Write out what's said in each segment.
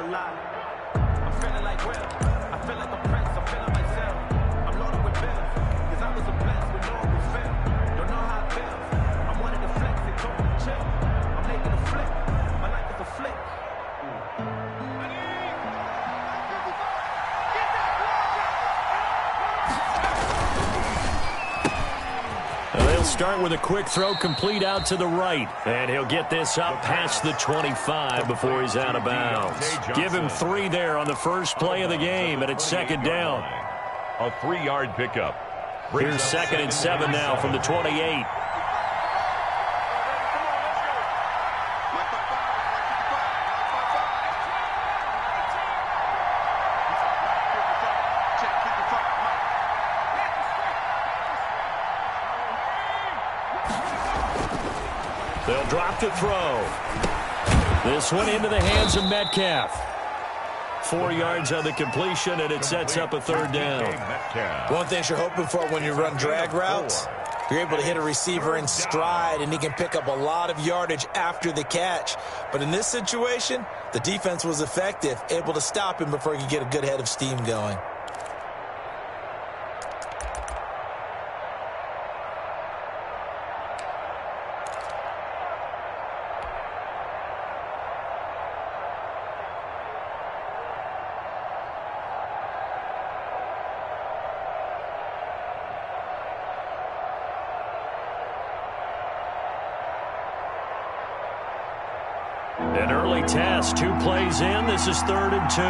a lot. I'm feeling like Will. I feel like a prince. I'm feeling myself. I'm loaded with bills. Cause I was a blessed with no one was fail. Don't know how it feels. I wanted to flex. They told me to chill. I'm making a flip. My life is a flick. They'll start with a quick throw complete out to the right. And he'll get this up past the 25 before he's out of bounds. Give him 3 there on the first play of the game, and it's second down. A 3-yard pickup. Here's 2nd and 7 now from the 28. They'll drop to throw. This one into the hands of Metcalf. 4 yards on the completion, and it sets up a third down. One thing you're hoping for when you run drag routes, you're able to hit a receiver in stride, and he can pick up a lot of yardage after the catch. But in this situation, the defense was effective, able to stop him before he could get a good head of steam going. An early test, 2 plays in. This is 3rd and 2.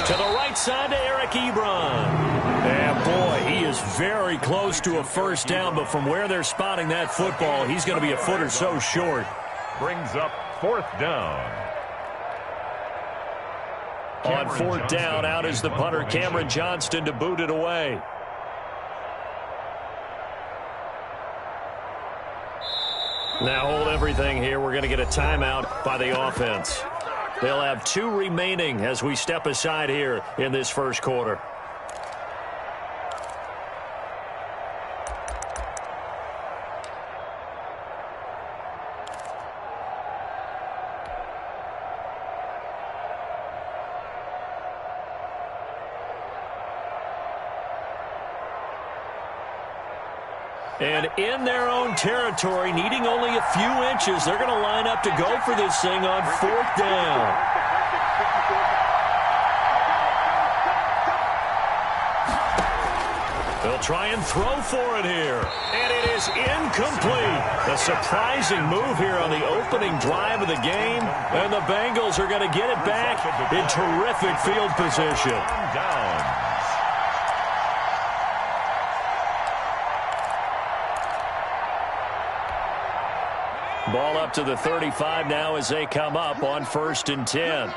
To the right side to Eric Ebron. And boy, he is very close to a first down, but from where they're spotting that football, he's going to be a foot or so short. Brings up 4th down. On 4th down, out is the punter, Cameron Johnston, to boot it away. Now hold everything here. We're going to get a timeout by the offense. They'll have 2 remaining as we step aside here in this first quarter. And in their own territory, needing only a few inches, they're going to line up to go for this thing on 4th down. They'll try and throw for it here. And it is incomplete. A surprising move here on the opening drive of the game. And the Bengals are going to get it back in terrific field position. Ball up to the 35 now as they come up on 1st and 10.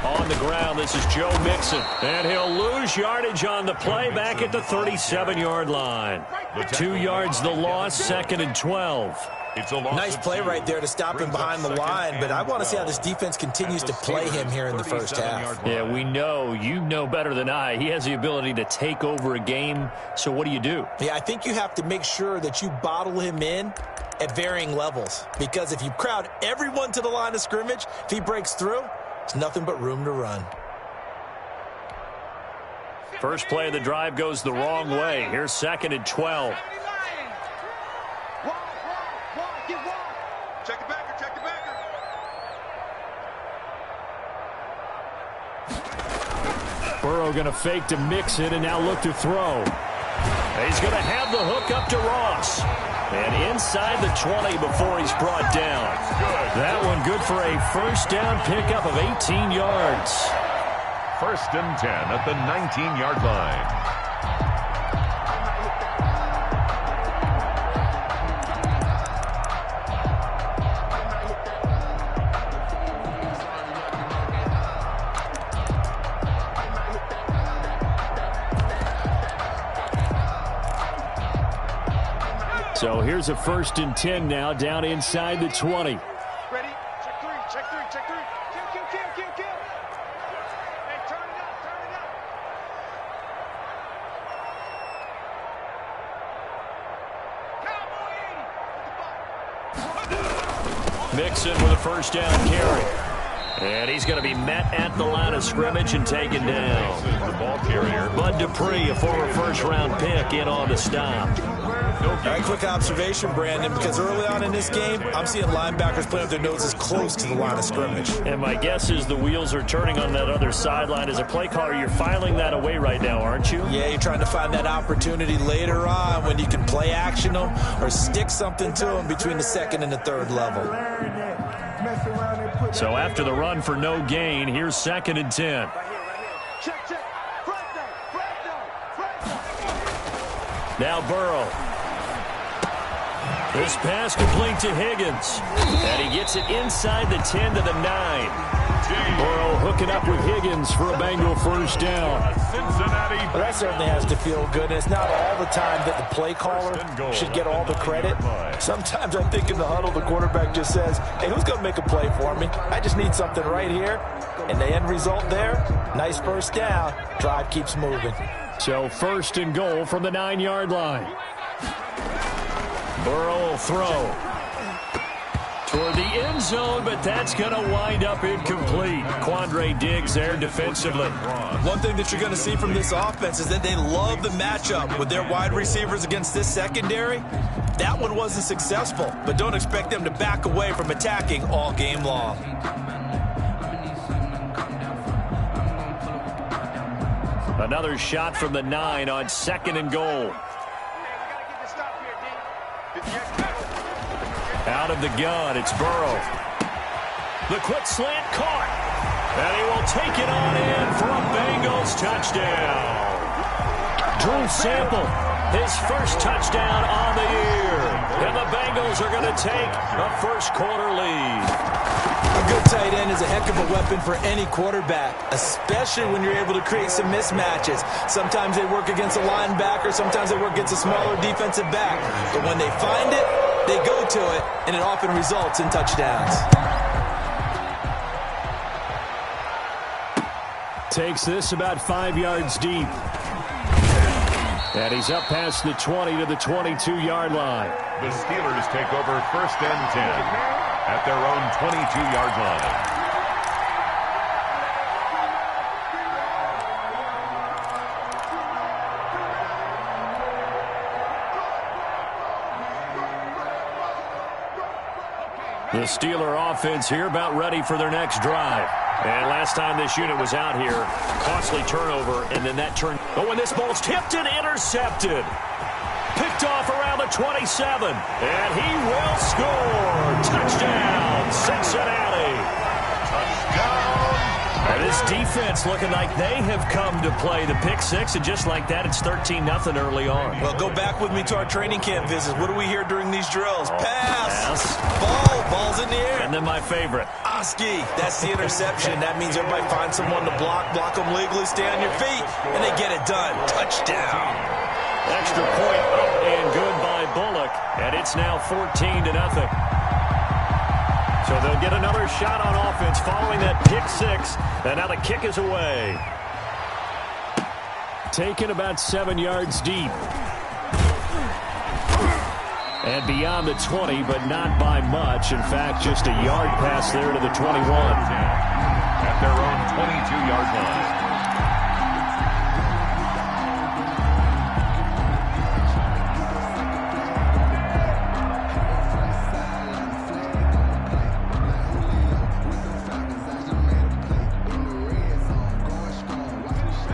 On the ground, this is Joe Mixon. And he'll lose yardage on the play back at the 37-yard line. 2 yards the loss, 2nd and 12. Nice play right there to stop him behind the line, but I want to see how this defense continues to play him here in the first half. Yeah, we know. You know better than I. He has the ability to take over a game, so what do you do? Yeah, I think you have to make sure that you bottle him in at varying levels, because if you crowd everyone to the line of scrimmage, if he breaks through, it's nothing but room to run. First play of the drive goes the wrong way. Here's 2nd and 12. Burrow going to fake to Mixon and now look to throw. He's going to have the hook up to Ross. And inside the 20 before he's brought down. That one good for a first down pickup of 18 yards. 1st and 10 at the 19-yard line. So here's a 1st and 10 now down inside the 20. Ready? Check 3, check 3, check 3. Kill. Hey, turn it up. Mixon with a first down carry. And he's going to be met at the line of scrimmage and taken down. The ball carrier. Bud Dupree, a former first-round pick, in on the stop. All right, quick observation, Brandon, because early on in this game, I'm seeing linebackers playing with their noses close to the line of scrimmage. And my guess is the wheels are turning on that other sideline. As a play caller, you're filing that away right now, aren't you? Yeah, you're trying to find that opportunity later on when you can play action them or stick something to them between the second and the third level. So after the run for no gain, here's 2nd and 10. Check. Now Burrow. This pass complete to Higgins. And he gets it inside the 10 to the 9. Burrow hooking up with Higgins for a Bengal first down. Cincinnati. Well, that certainly has to feel good. And it's not all the time that the play caller should get all the credit. Sometimes I think in the huddle, the quarterback just says, hey, who's going to make a play for me? I just need something right here. And the end result there, nice first down. Drive keeps moving. So 1st and goal from the 9-yard line. Burrow will throw toward the end zone, but that's going to wind up incomplete. Quandre Diggs there defensively. One thing that you're going to see from this offense is that they love the matchup with their wide receivers against this secondary. That one wasn't successful, but don't expect them to back away from attacking all game long. Another shot from the 9 on 2nd and goal. Out of the gun, it's Burrow. The quick slant caught. And he will take it on in for a Bengals touchdown. Drew Sample, his first touchdown on the year. And the Bengals are going to take a first-quarter lead. A good tight end is a heck of a weapon for any quarterback, especially when you're able to create some mismatches. Sometimes they work against a linebacker, sometimes they work against a smaller defensive back. But when they find it, they go to it, and it often results in touchdowns. Takes this about 5 yards deep. And he's up past the 20 to the 22-yard line. The Steelers take over 1st and 10 at their own 22-yard line. The Steeler offense here about ready for their next drive. And last time this unit was out here, costly turnover, and then that turn. Oh, and this ball's tipped and intercepted. Picked off around the 27. And he will score. Touchdown, Cincinnati. Touchdown. And this defense looking like they have come to play the pick six, and just like that, it's 13-0 early on. Well, go back with me to our training camp visits. What do we hear during these drills? Pass. Ball's in the air. And then my favorite. Oski, that's the interception. That means everybody finds someone to block them legally, stay on your feet, and they get it done. Touchdown. Extra point up and good by Bullock, and it's now 14-0. So they'll get another shot on offense following that pick six, and now the kick is away. Taken about 7 yards deep. And beyond the 20, but not by much. In fact, just a yard pass there to the 21. At their own 22-yard line.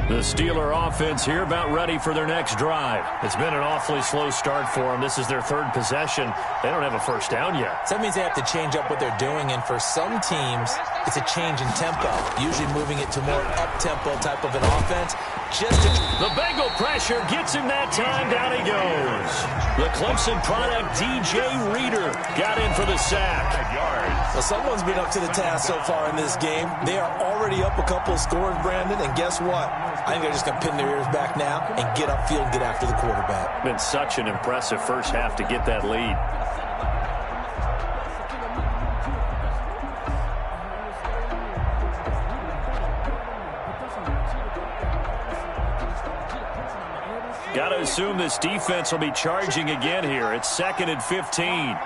The Steeler offense here about ready for their next drive. It's been an awfully slow start for them. This is their third possession. They don't have a first down yet. So that means they have to change up what they're doing, and for some teams, it's a change in tempo, usually moving it to more up-tempo type of an offense. The Bengal pressure gets him that time. Down he goes. The Clemson product, DJ Reader, got in for the sack. Well, someone's been up to the task so far in this game. They are already up a couple of scores, Brandon, and guess what? I think they're just going to pin their ears back now and get upfield and get after the quarterback. Been such an impressive first half to get that lead. Got to assume this defense will be charging again here. It's 2nd and 15.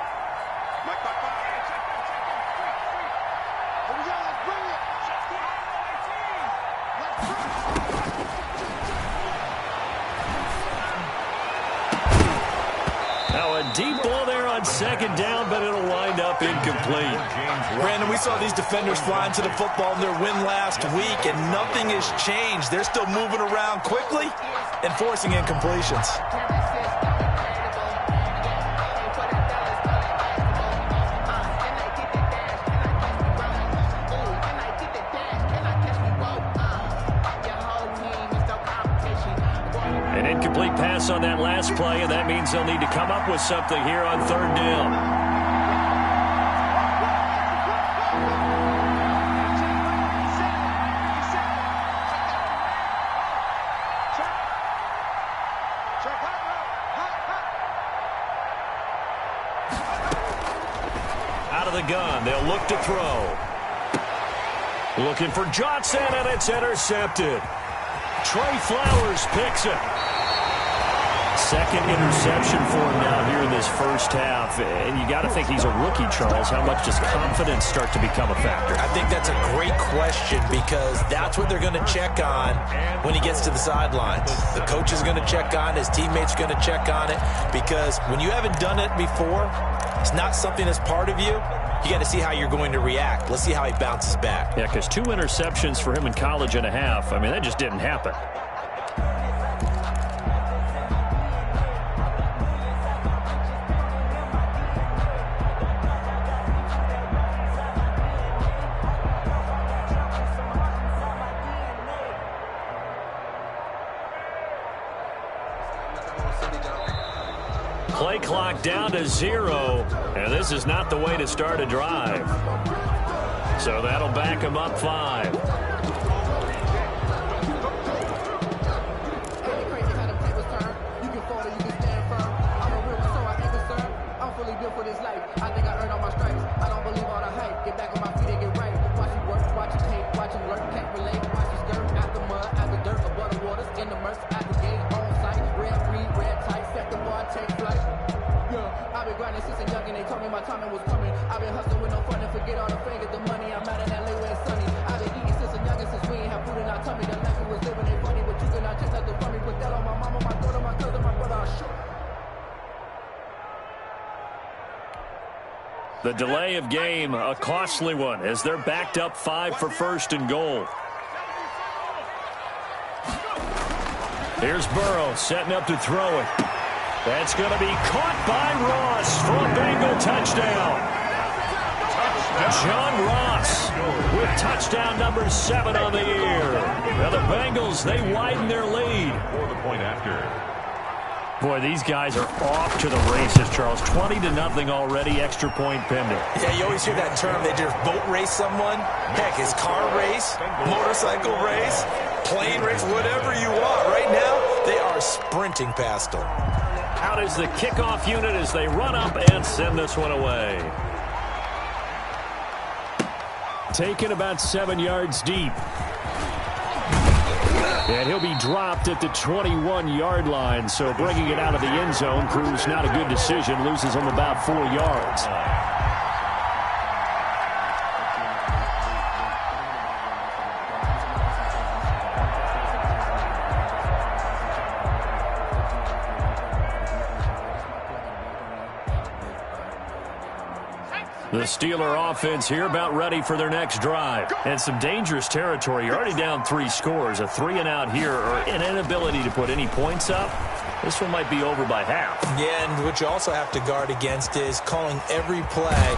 second down, but it'll wind up incomplete. Brandon, we saw these defenders flying to the football in their win last week, and nothing has changed. They're still moving around quickly and forcing incompletions. An incomplete pass on that last play, and that means they'll need to come up with something here on third down. Out of the gun, they'll look to throw. Looking for Johnson, and it's intercepted. Trey Flowers picks it. Second interception for him now here in this first half. And you got to think he's a rookie, Charles. How much does confidence start to become a factor? I think that's a great question because that's what they're going to check on when he gets to the sidelines. The coach is going to check on, his teammates are going to check on it, because when you haven't done it before, it's not something that's part of you. You got to see how you're going to react. Let's see how he bounces back. Yeah, because 2 interceptions for him in college and a half. I mean, that just didn't happen. Play clock down to 0, and this is not the way to start a drive. So that'll back him up 5. The delay of game, a costly one, as they're backed up 5 for first and goal. Here's Burrow setting up to throw it. That's going to be caught by Ross for a Bengal touchdown. John Ross with touchdown number 7 on the year. Now the Bengals, they widen their lead. For the point after. Boy, these guys are off to the races, Charles. 20-0 already, extra point pending. Yeah, you always hear that term. They just boat race someone. Heck, it's car race, motorcycle race, plane race, whatever you want. Right now, they are sprinting past them. Out is the kickoff unit as they run up and send this one away. Taken about 7 yards deep. And he'll be dropped at the 21-yard line, so bringing it out of the end zone proves not a good decision. Loses him about 4 yards. The Steeler offense here about ready for their next drive. And some dangerous territory. You're already down 3 scores. A 3-and-out here or an inability to put any points up. This one might be over by half. Yeah, and what you also have to guard against is calling every play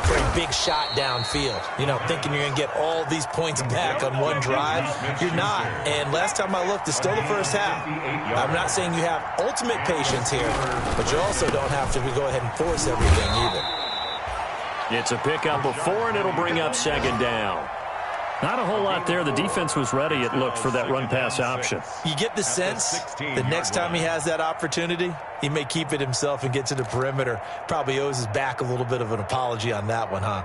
for a big shot downfield. You know, thinking you're going to get all these points back on one drive. You're not. And last time I looked, it's still the first half. I'm not saying you have ultimate patience here, but you also don't have to go ahead and force everything either. It's a pickup of 4, and it'll bring up second down. Not a whole lot there. The defense was ready, it looked, for that run-pass option. You get the sense that next time he has that opportunity, he may keep it himself and get to the perimeter. Probably owes his back a little bit of an apology on that one, huh?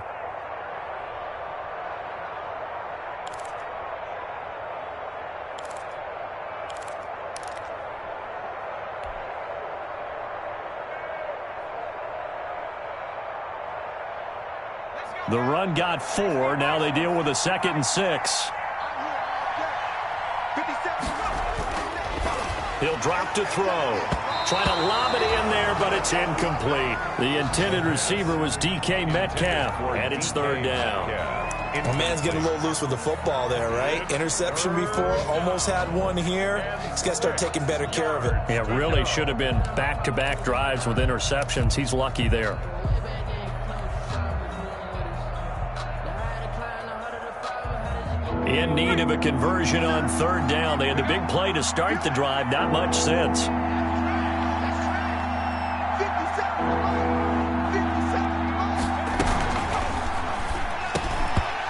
The run got 4. Now they deal with a 2nd and 6. He'll drop to throw. trying to lob it in there, but it's incomplete. The intended receiver was DK Metcalf, and it's third down. My man's getting a little loose with the football there, right? Interception before, almost had one here. He's got to start taking better care of it. Yeah, really should have been back-to-back drives with interceptions. He's lucky there. In need of a conversion on third down. They had the big play to start the drive. Not much since.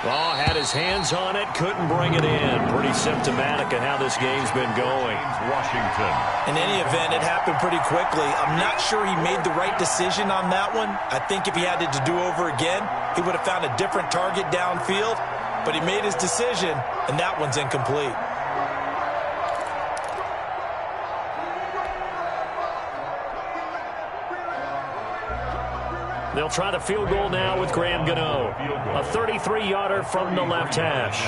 Raw had his hands on it, couldn't bring it in. Pretty symptomatic of how this game's been going. Washington. In any event, it happened pretty quickly. I'm not sure he made the right decision on that one. I think if he had it to do over again, he would have found a different target downfield. But he made his decision, and that one's incomplete. They'll try the field goal now with Graham Gano. A 33-yarder from the left hash.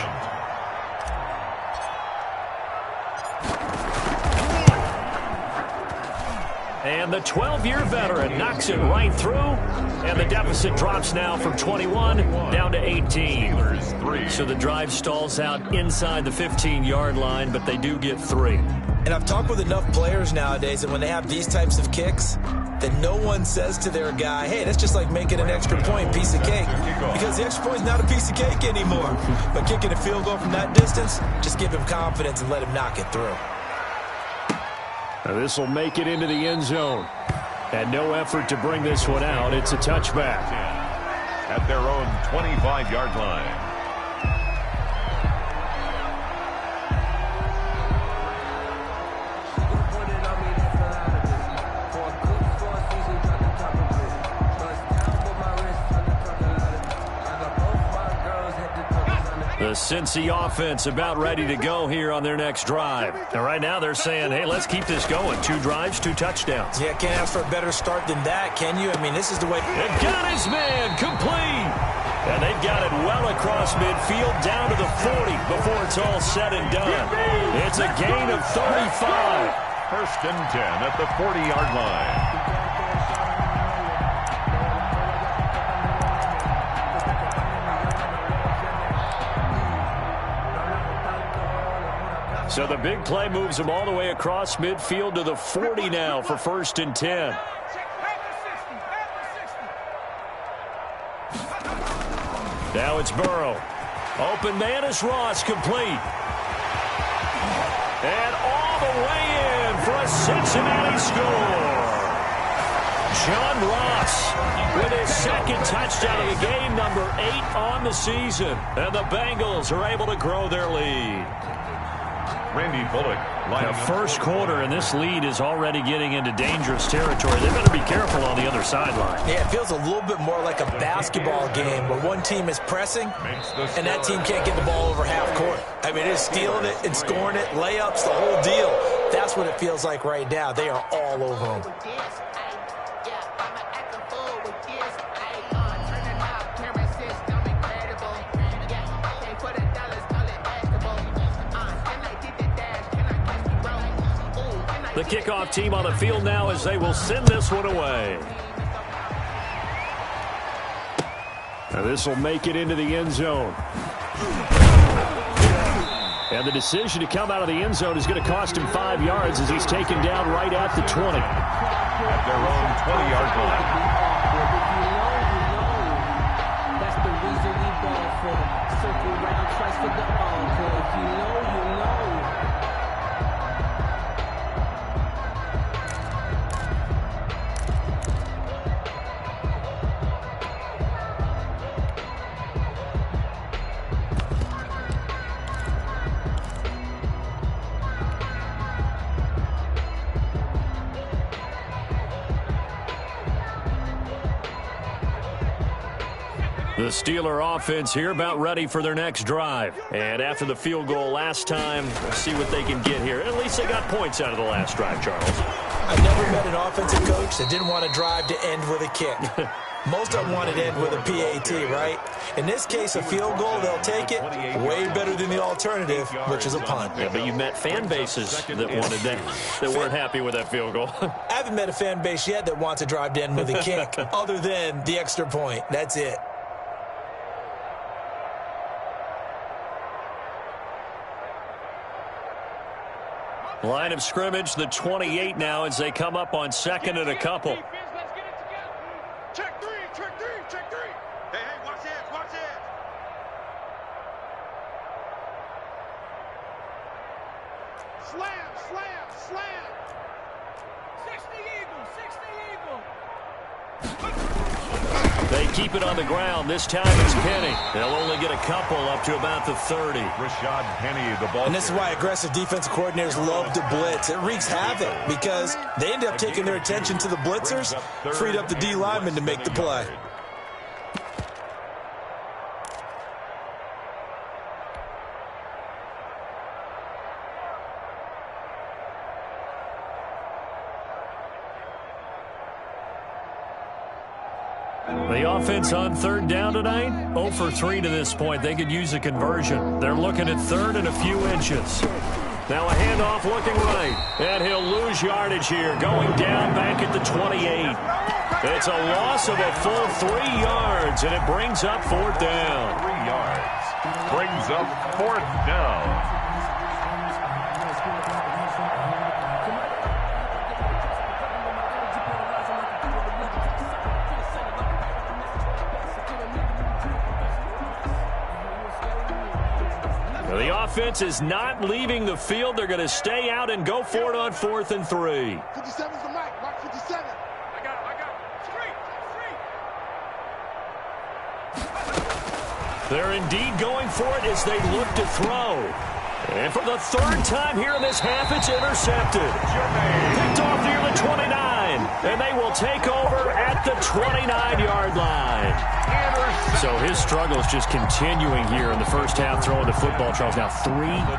And the 12-year veteran knocks it right through. And the deficit drops now from 21 down to 18. So the drive stalls out inside the 15-yard line, but they do get 3. And I've talked with enough players nowadays that when they have these types of kicks, that no one says to their guy, hey, that's just like making an extra point, piece of cake. Because the extra point is not a piece of cake anymore. But kicking a field goal from that distance, just give him confidence and let him knock it through. Now this will make it into the end zone. And no effort to bring this one out. It's a touchback. At their own 25-yard line. The Cincy offense about ready to go here on their next drive. And right now they're saying, hey, let's keep this going. 2 drives, 2 touchdowns. Yeah, can't ask for a better start than that, can you? I mean, this is the way. They've got his man complete. And they've got it well across midfield down to the 40 before it's all said and done. It's a gain of 35. First and 10 at the 40-yard line. So the big play moves them all the way across midfield to the 40 now for first and 10. Now it's Burrow. Open man is Ross, complete. And all the way in for a Cincinnati score. John Ross with his second touchdown of the game, number 8 on the season. And the Bengals are able to grow their lead. Randy Bullock. The first quarter, and this lead is already getting into dangerous territory. They better be careful on the other sideline. Yeah, it feels a little bit more like a basketball game where one team is pressing and that team can't get the ball over half court. I mean, they're stealing it and scoring it, layups, the whole deal. That's what it feels like right now. They are all over them. The kickoff team on the field now as they will send this one away. Now this will make it into the end zone. And the decision to come out of the end zone is going to cost him 5 yards as he's taken down right at the 20. At their own 20-yard line. That's the reason we ball for. Circle round twice for the encore. If you know, you know. The Steeler offense here about ready for their next drive. And after the field goal last time, we'll see what they can get here. At least they got points out of the last drive, Charles. I never met an offensive coach that didn't want to drive to end with a kick. Most of them wanted to end with a PAT, right? In this case, a field goal, they'll take it. Way better than the alternative, which is a punt. Yeah, but you've met fan bases that wanted that weren't happy with that field goal. I haven't met a fan base yet that wants to drive to end with a kick, other than the extra point. That's it. Line of scrimmage, the 28 now as they come up on second and a couple. Check three, check three, check three. Hey, watch it, watch it. Slam, slam, slam. 60 Eagle, 60 Eagle. They keep it on the ground. This time it's Penny. They'll only get a couple up to about the 30. Rashad Penny, the ball. And this is why aggressive defensive coordinators love to blitz. It wreaks havoc because they end up taking their attention to the blitzers, freed up the D lineman to make the play. The offense on third down tonight, 0 for 3 to this point. They could use a conversion. They're looking at third and a few inches. Now a handoff looking right. And he'll lose yardage here, going down back at the 28. It's a loss of a full 3 yards, and it brings up fourth down. 3 yards. Brings up fourth down. The offense is not leaving the field. They're going to stay out and go for it on 4th and 3. 57's the mic, Mark 57. I got it. They're indeed going for it as they look to throw. And for the 3rd time here in this half, it's intercepted. Picked off near the 29. And they will take over at the 29-yard line. So his struggle is just continuing here in the first half throwing the football, Charles. Now 3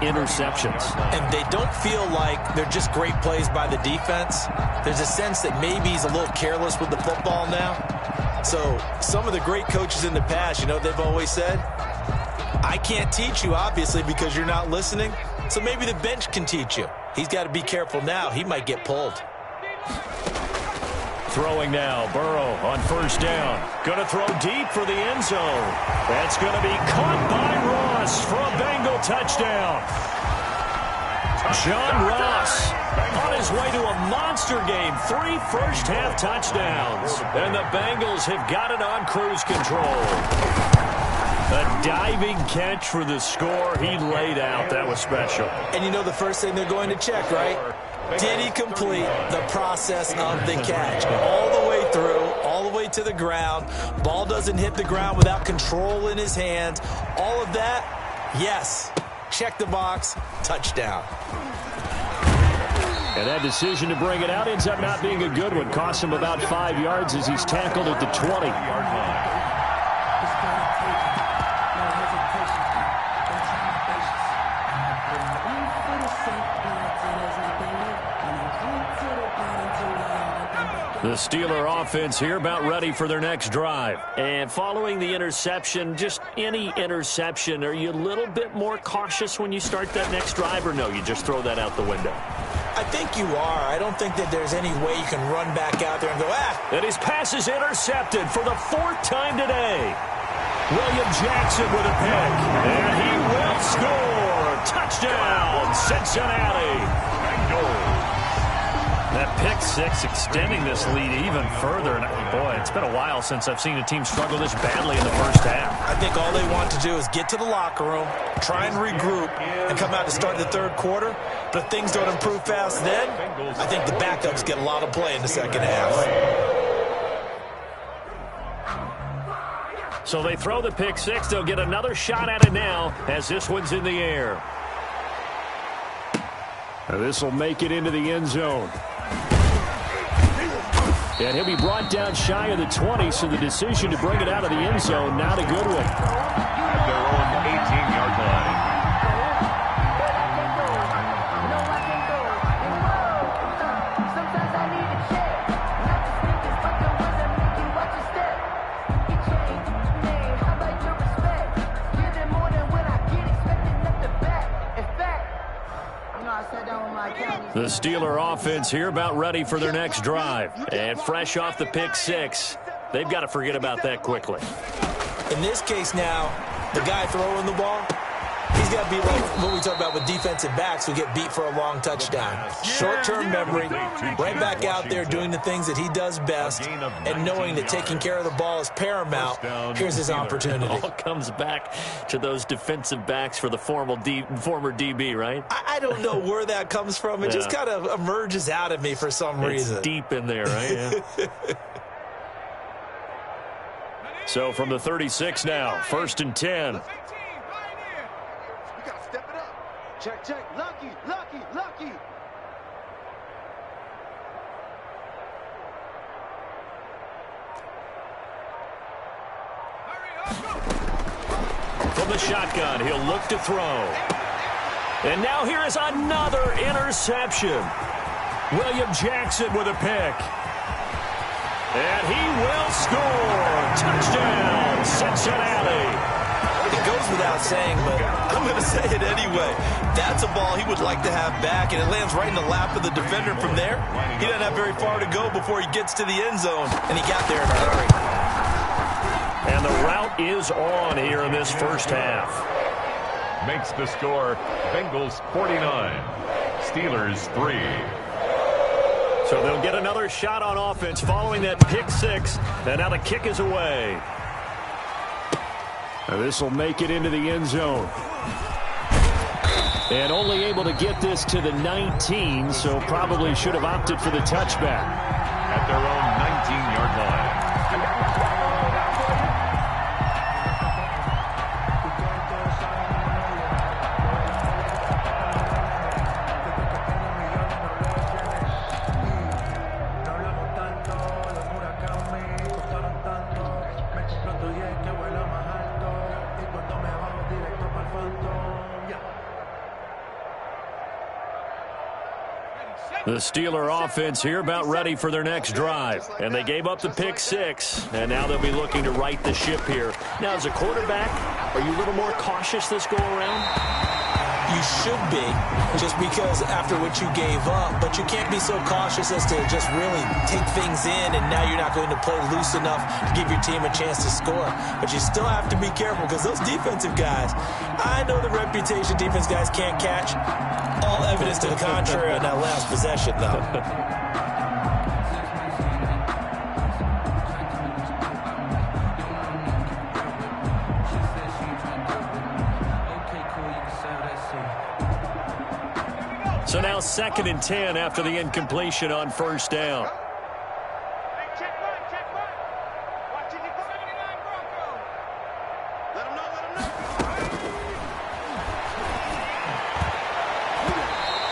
interceptions. And they don't feel like they're just great plays by the defense. There's a sense that maybe he's a little careless with the football now. So some of the great coaches in the past, you know, they've always said, I can't teach you, obviously, because you're not listening. So maybe the bench can teach you. He's got to be careful now. He might get pulled. Throwing now, Burrow on first down. Going to throw deep for the end zone. That's going to be caught by Ross for a Bengal touchdown. John Ross on his way to a monster game. 3 first-half touchdowns. And the Bengals have got it on cruise control. A diving catch for the score. He laid out. That was special. And you know the first thing they're going to check, right? Did he complete the process of the catch? All the way through, all the way to the ground. Ball doesn't hit the ground without control in his hands. All of that, yes. Check the box, touchdown. And that decision to bring it out ends up not being a good one. Costs him about 5 yards as he's tackled at the 20-yard line. The Steeler offense here about ready for their next drive. And following the interception, just any interception, are you a little bit more cautious when you start that next drive, or no, you just throw that out the window? I think you are. I don't think that there's any way you can run back out there and go, And his pass is intercepted for the 4th time today. William Jackson with a pick, and he will score. Touchdown, Cincinnati. That pick 6 extending this lead even further. And boy, it's been a while since I've seen a team struggle this badly in the first half. I think all they want to do is get to the locker room, try and regroup, and come out to start the 3rd quarter. But if things don't improve fast then, I think the backups get a lot of play in the second half. So they throw the pick 6. They'll get another shot at it now as this one's in the air. This will make it into the end zone. And he'll be brought down shy of the 20, so the decision to bring it out of the end zone, not a good one. At their own 18-yard line. The Steeler offense here about ready for their next drive. And fresh off the pick six, they've got to forget about that quickly. In this case now, the guy throwing the ball, he's got to be like what we talk about with defensive backs who get beat for a long touchdown. Short-term memory, right back out there doing the things that he does best, and knowing that taking care of the ball is paramount. Here's his opportunity. It all comes back to those defensive backs for the former DB, right? I don't know where that comes from. It just kind of emerges out of me for some reason. It's deep in there, right? Yeah. So from the 36 now, 1st and 10. Check, check. Lucky, lucky, lucky. From the shotgun, he'll look to throw. And now here is another interception. William Jackson with a pick. And he will score. Touchdown, Cincinnati. It goes without saying, but I'm going to say it anyway. That's a ball he would like to have back, and it lands right in the lap of the defender from there. He doesn't have very far to go before he gets to the end zone, and he got there in a hurry. And the route is on here in this first half. Makes the score Bengals 49, Steelers 3. So they'll get another shot on offense following that pick six, and now the kick is away. This will make it into the end zone. And only able to get this to the 19, so probably should have opted for the touchback. At their own 19-yard line. The Steeler offense here about ready for their next drive. And they gave up the pick six, and now they'll be looking to right the ship here. Now, as a quarterback, are you a little more cautious this go-around? You should be, just because after what you gave up, but you can't be so cautious as to just really take things in, and now you're not going to play loose enough to give your team a chance to score. But you still have to be careful, because those defensive guys, I know the reputation defense guys can't catch. All evidence to the contrary on that last possession, though. So now 2nd and 10 after the incompletion on first down.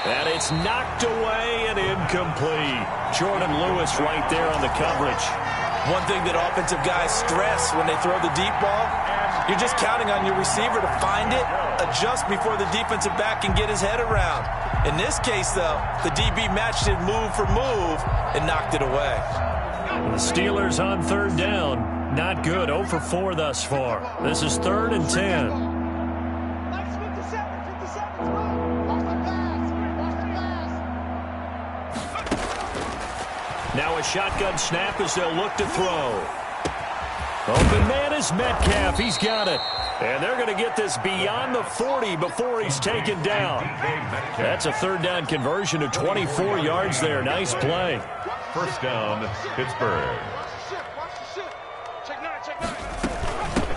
And it's knocked away and incomplete. Jordan Lewis right there on the coverage. One thing that offensive guys stress when they throw the deep ball, you're just counting on your receiver to find it, adjust before the defensive back can get his head around. In this case, though, the DB matched it move for move and knocked it away. The Steelers on 3rd down. Not good. 0 for 4 thus far. This is 3rd and 10. Now a shotgun snap as they'll look to throw. Open man is Metcalf. He's got it. And they're going to get this beyond the 40 before he's taken down. That's a 3rd down conversion of 24 yards there. Nice play. First down, Pittsburgh.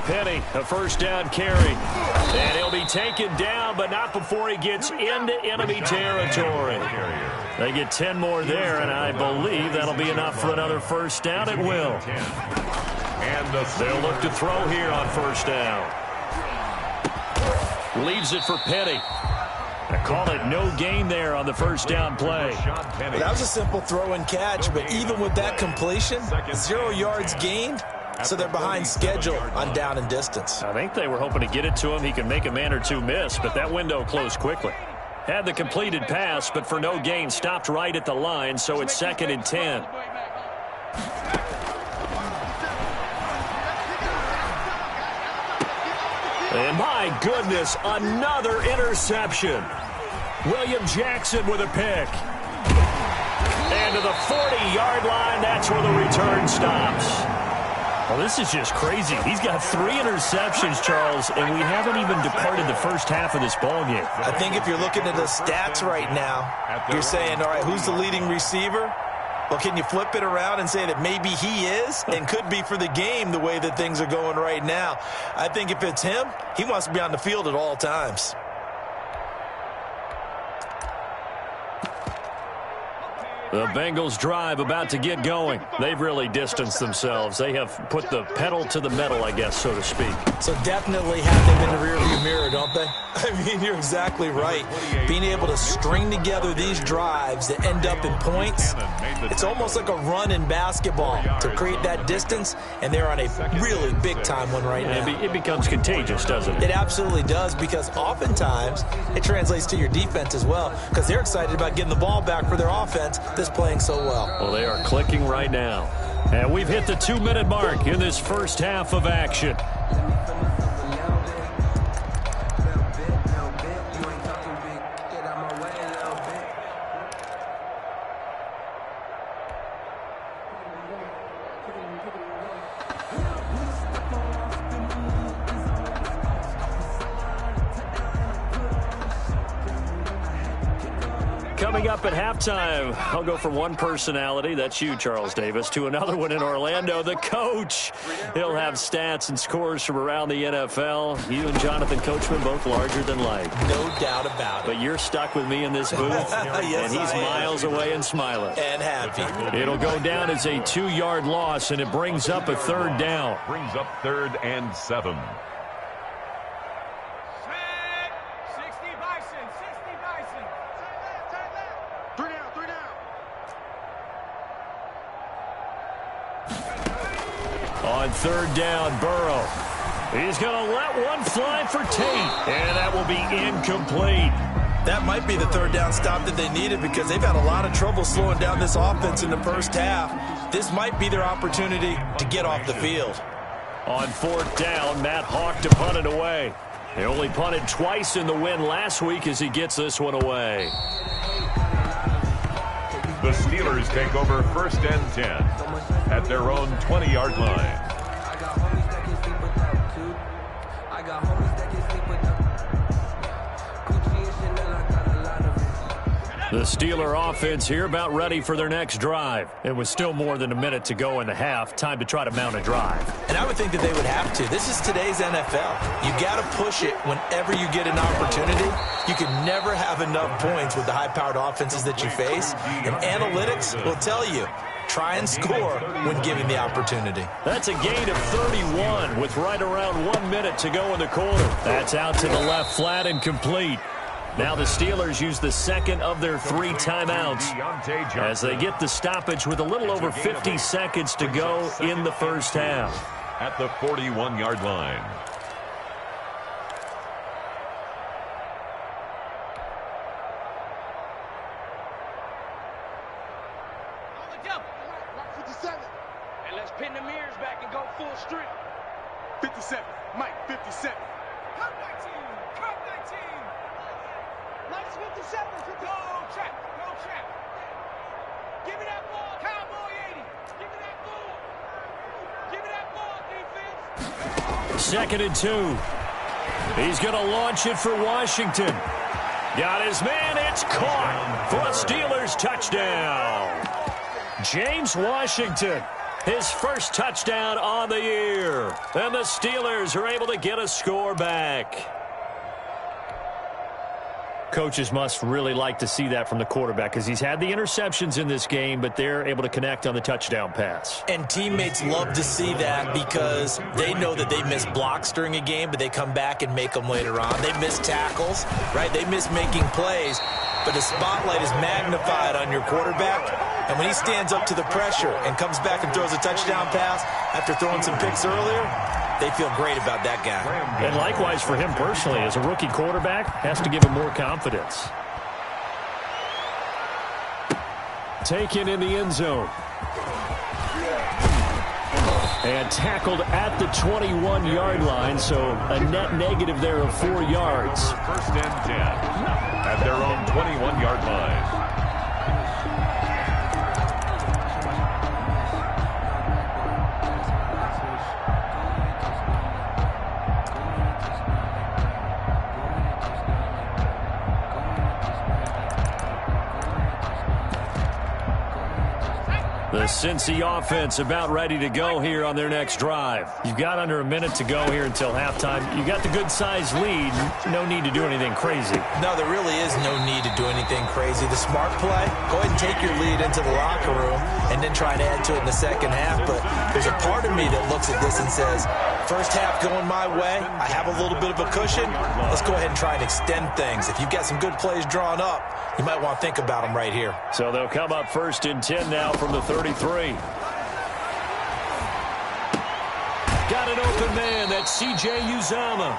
Penny, a 1st down carry. And he'll be taken down, but not before he gets into enemy territory. They get 10 more there, and I believe that'll be enough for another 1st down. It will. And they'll look to throw here on 1st down. Leaves it for Penny. A Call it no gain there on the first down play. Well, that was a simple throw and catch, but even with that completion, 0 yards gained, so they're behind schedule on down and distance. I think they were hoping to get it to him. He can make a man or two miss, but that window closed quickly. Had the completed pass, but for no gain, stopped right at the line, so it's 2nd and 10. And my goodness, another interception. William Jackson with a pick. And to the 40-yard line, that's where the return stops. Well, this is just crazy. He's got 3 interceptions, Charles, and we haven't even departed the first half of this ballgame. I think if you're looking at the stats right now, you're saying, all right, who's the leading receiver? Well, can you flip it around and say that maybe he is and could be for the game the way that things are going right now? I think if it's him, he wants to be on the field at all times. The Bengals drive about to get going. They've really distanced themselves. They have put the pedal to the metal, I guess, so to speak. So definitely have them in the rearview mirror, don't they? I mean, you're exactly right. Being able to string together these drives that end up in points, it's almost like a run in basketball to create that distance, and they're on a really big-time one right now. It becomes contagious, doesn't it? It absolutely does, because oftentimes it translates to your defense as well, because they're excited about getting the ball back for their offense that's playing so well. Well, they are clicking right now. And we've hit the 2-minute mark in this first half of action. Coming up at halftime, I'll go from one personality, that's you, Charles Davis, to another one in Orlando, the coach. He'll have stats and scores from around the NFL. You and Jonathan Coachman both larger than life. No doubt about it. But you're stuck with me in this booth, Yes, and he's miles away and smiling. And happy. It'll go down as a 2-yard loss, and it brings up a 3rd down. Brings up 3rd and 7. On 3rd down, Burrow. He's going to let one fly for Tate, and that will be incomplete. That might be the 3rd down stop that they needed, because they've had a lot of trouble slowing down this offense in the first half. This might be their opportunity to get off the field. On 4th down, Matt Hawk to punt it away. He only punted twice in the win last week as he gets this one away. The Steelers take over 1st and 10 at their own 20-yard line. The Steeler offense here about ready for their next drive. It was still more than a minute to go in the half. Time to try to mount a drive. And I would think that they would have to. This is today's NFL. You got to push it whenever you get an opportunity. You can never have enough points with the high-powered offenses that you face. And analytics will tell you, try and score when given the opportunity. That's a gain of 31 with right around 1 minute to go in the quarter. That's out to the left flat and complete. Now the Steelers use the 2nd of their 3 timeouts as they get the stoppage with a little over 50 seconds to go in the first half. At the 41-yard line. And let's pin the mirrors back and go full strip. 57, Mike, 57. Cut 19, cut 19. Nice 57, go trap, go trap. Give me that ball, Cowboy 80. Give me that ball. Give me that ball, defense. 2nd and 2. He's going to launch it for Washington. Got his man, it's caught for a Steelers touchdown. James Washington, his first touchdown on the year. And the Steelers are able to get a score back. Coaches must really like to see that from the quarterback because he's had the interceptions in this game, but they're able to connect on the touchdown pass. And teammates love to see that because they know that they miss blocks during a game, but they come back and make them later on. They miss tackles, right? They miss making plays, but the spotlight is magnified on your quarterback. And when he stands up to the pressure and comes back and throws a touchdown pass after throwing some picks earlier, they feel great about that guy. And likewise for him personally, as a rookie quarterback, has to give him more confidence. Taken in the end zone. And tackled at the 21-yard line, so a net negative there of 4 yards. First and 10 at their own 21-yard line. The Cincy offense about ready to go here on their next drive. You've got under a minute to go here until halftime. You got the good-sized lead. No need to do anything crazy. No, there really is no need to do anything crazy. The smart play, go ahead and take your lead into the locker room and then try to add to it in the second half. But there's a part of me that looks at this and says, first half going my way, I have a little bit of a cushion. Let's go ahead and try and extend things. If you've got some good plays drawn up, you might want to think about them right here. So they'll come up first and 10 now from the 33. Got an open man. That's C.J. Uzomah.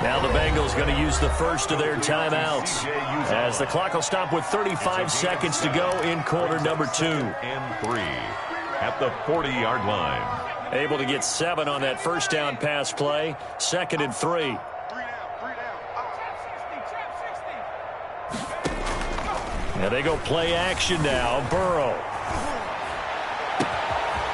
Now the Bengals going to use the first of their timeouts as the clock will stop with 35 seconds to go in quarter number 2. And 3 at the 40-yard line. Able to get 7 on that first down pass play. Second and 3. Now they go play action now. Burrow.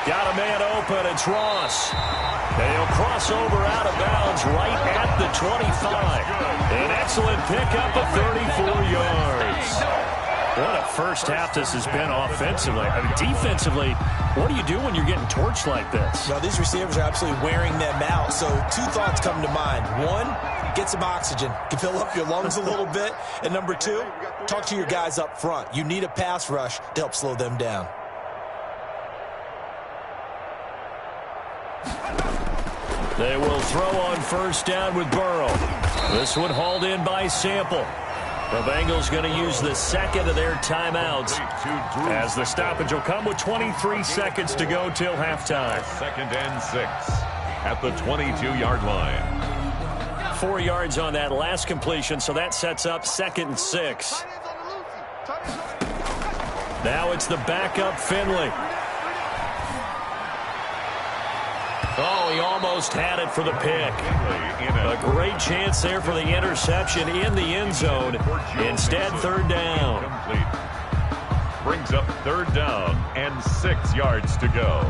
Got a man open. It's Ross. And he'll cross over out of bounds right at the 25. An excellent pickup of 34 yards. What a first half this has been offensively. I mean, defensively, what do you do when you're getting torched like this? Well, these receivers are absolutely wearing them out. So 2 thoughts come to mind. 1, get some oxygen. You can fill up your lungs a little bit. And number 2, talk to your guys up front. You need a pass rush to help slow them down. They will throw on first down with Burrow. This one hauled in by Sample. The Bengals going to use the second of their timeouts as the stoppage will come with 23 seconds to go till halftime. Second and 6 at the 22-yard line. 4 yards on that last completion, so that sets up second and 6. Now it's the backup Finley. Oh, he almost had it for the pick. A great chance there for the interception in the end zone. Instead, third down. Brings up third down and 6 yards to go.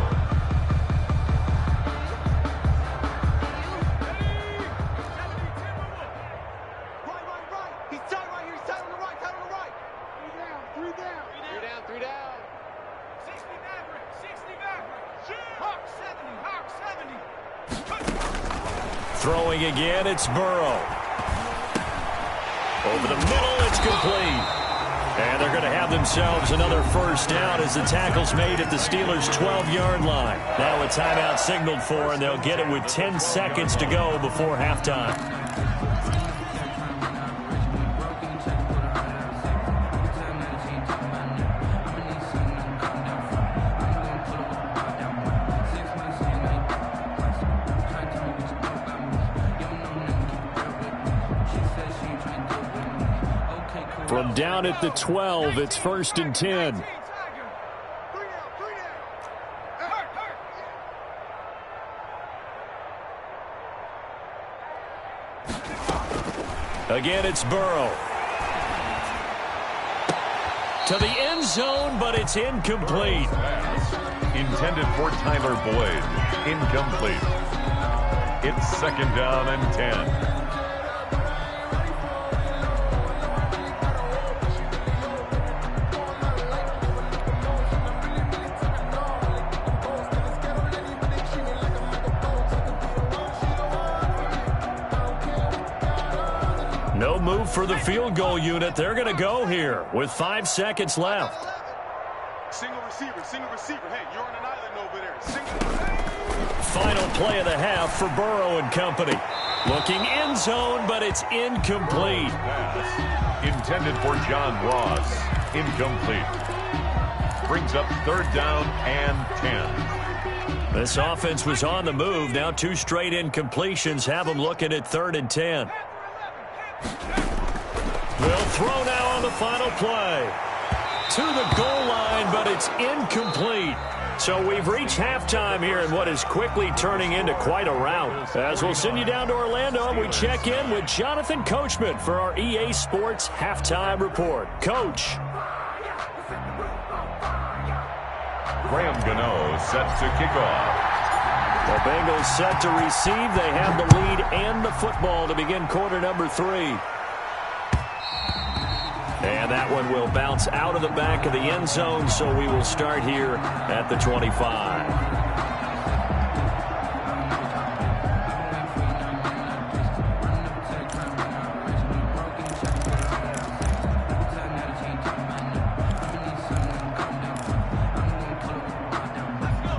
He's tight right here. He's tight on the right. Tight on the right. 3 down. 3 down. 60 Maverick. 60 Maverick. Hawk 70. Hawk 70. Throwing again, it's Burrow. Over the middle, it's complete. And they're going to have themselves another first down as the tackle's made at the Steelers' 12-yard line. Now a timeout signaled for, and they'll get it with 10 seconds to go before halftime. From down at the 12, it's first and 10. Again, it's Burrow. To the end zone, but it's incomplete. Intended for Tyler Boyd. Incomplete. It's second down and 10. move for the field goal unit. They're going to go here with 5 seconds left. Single receiver. Hey, you're on an island over there. Final play of the half for Burrow and company. Looking end zone, but it's incomplete. Pass intended for John Ross. Incomplete. Brings up 3rd down and 10. This offense was on the move. Now 2 straight incompletions have them looking at 3rd and 10. They'll throw now on the final play. To the goal line, but it's incomplete. So we've reached halftime here in what is quickly turning into quite a rout. As we'll send you down to Orlando, we check in with Jonathan Coachman for our EA Sports Halftime Report. Coach. Graham Gano set to kick off. The Bengals set to receive. They have the lead and the football to begin quarter number 3. And that one will bounce out of the back of the end zone, so we will start here at the 25.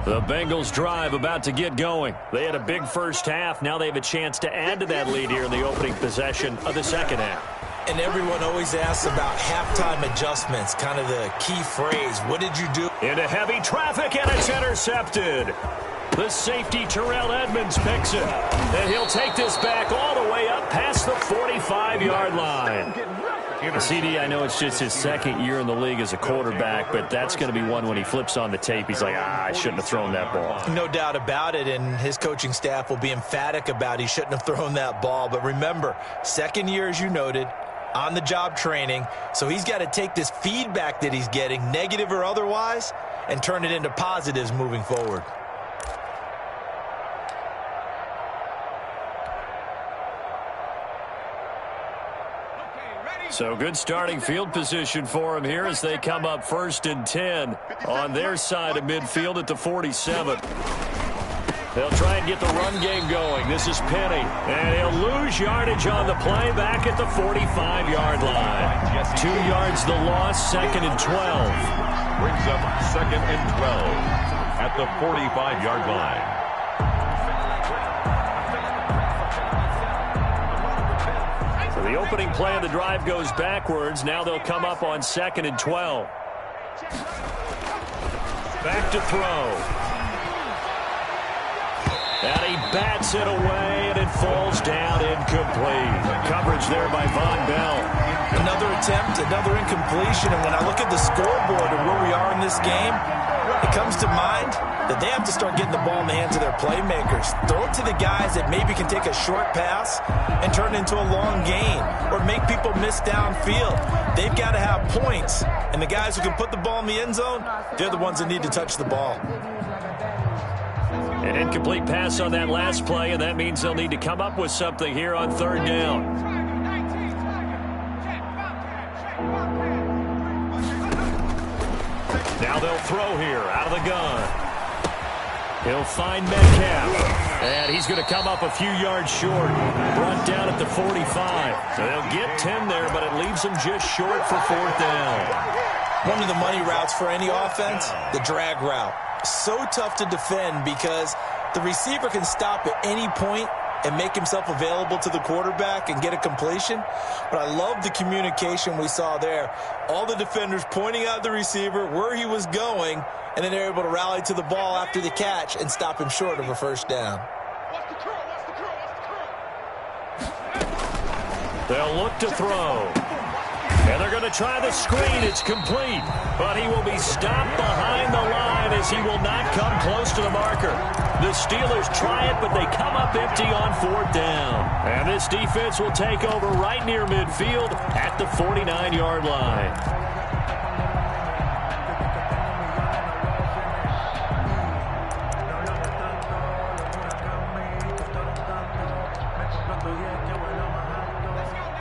The Bengals drive about to get going. They had a big first half. Now they have a chance to add to that lead here in the opening possession of the second half. And everyone always asks about halftime adjustments, kind of the key phrase. What did you do? Into heavy traffic, and it's intercepted. The safety, Terrell Edmonds, picks it. And he'll take this back all the way up past the 45-yard line. CD, I know it's just his 2nd year in the league as a quarterback, but that's going to be one when he flips on the tape. He's like, I shouldn't have thrown that ball. No doubt about it, and his coaching staff will be emphatic about he shouldn't have thrown that ball. But remember, 2nd year, as you noted, on-the-job training, so he's got to take this feedback that he's getting, negative or otherwise, and turn it into positives moving forward. So good starting field position for him here as they come up 1st and 10 on their side of midfield at the 47. They'll try and get the run game going. This is Penny, and he'll lose yardage on the play back at the 45-yard line. 2 yards the loss, 2nd and 12. Brings up 2nd and 12 at the 45-yard line. So the opening play of the drive goes backwards. Now they'll come up on 2nd and 12. Back to throw. And he bats it away, and it falls down incomplete. Coverage there by Von Bell. Another attempt, another incompletion, and when I look at the scoreboard and where we are in this game, it comes to mind that they have to start getting the ball in the hands of their playmakers. Throw it to the guys that maybe can take a short pass and turn it into a long gain or make people miss downfield. They've got to have points, and the guys who can put the ball in the end zone, they're the ones that need to touch the ball. An incomplete pass on that last play, and that means they'll need to come up with something here on 3rd down. Now they'll throw here out of the gun. He'll find Metcalf, and he's going to come up a few yards short. Brought down at the 45. So they'll get 10 there, but it leaves them just short for 4th down. One of the money routes for any offense, the drag route. So tough to defend because the receiver can stop at any point and make himself available to the quarterback and get a completion. But I love the communication we saw there. All the defenders pointing out the receiver, where he was going, and then they're able to rally to the ball after the catch and stop him short of a 1st down. They'll look to throw. And they're going to try the screen. It's complete. But he will be stopped behind the line as he will not come close to the marker. The Steelers try it, but they come up empty on 4th down. And this defense will take over right near midfield at the 49-yard line.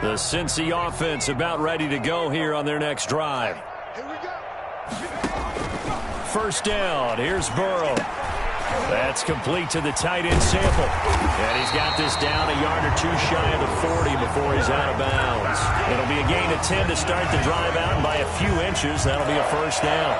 The Cincy offense about ready to go here on their next drive. 1st down. Here's Burrow. That's complete to the tight end sample. And he's got this down a yard or two shy of the 40 before he's out of bounds. It'll be a gain of 10 to start the drive out, and by a few inches, that'll be a first down.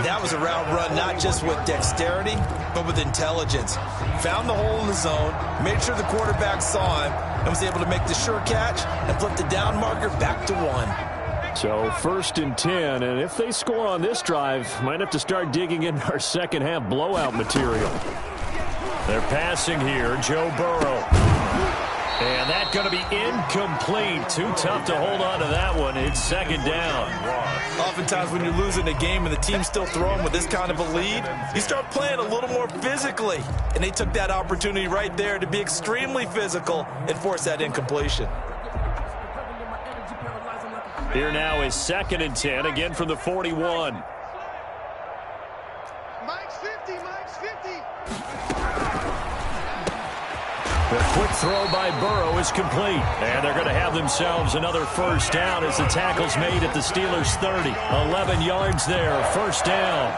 That was a route run not just with dexterity, but with intelligence. Found the hole in the zone, made sure the quarterback saw him, and was able to make the sure catch and flip the down marker back to 1. So 1st and 10, and if they score on this drive, might have to start digging into our second half blowout material. They're passing here, Joe Burrow. And that's going to be incomplete. Too tough to hold on to that one. It's 2nd down. Oftentimes when you're losing a game and the team's still throwing with this kind of a lead, you start playing a little more physically. And they took that opportunity right there to be extremely physical and force that incompletion. Here now is 2nd and 10, again from the 41. Mike's 50, Mike's 50. The quick throw by Burrow is complete. And they're going to have themselves another first down as the tackle's made at the Steelers' 30. 11 yards there, 1st down.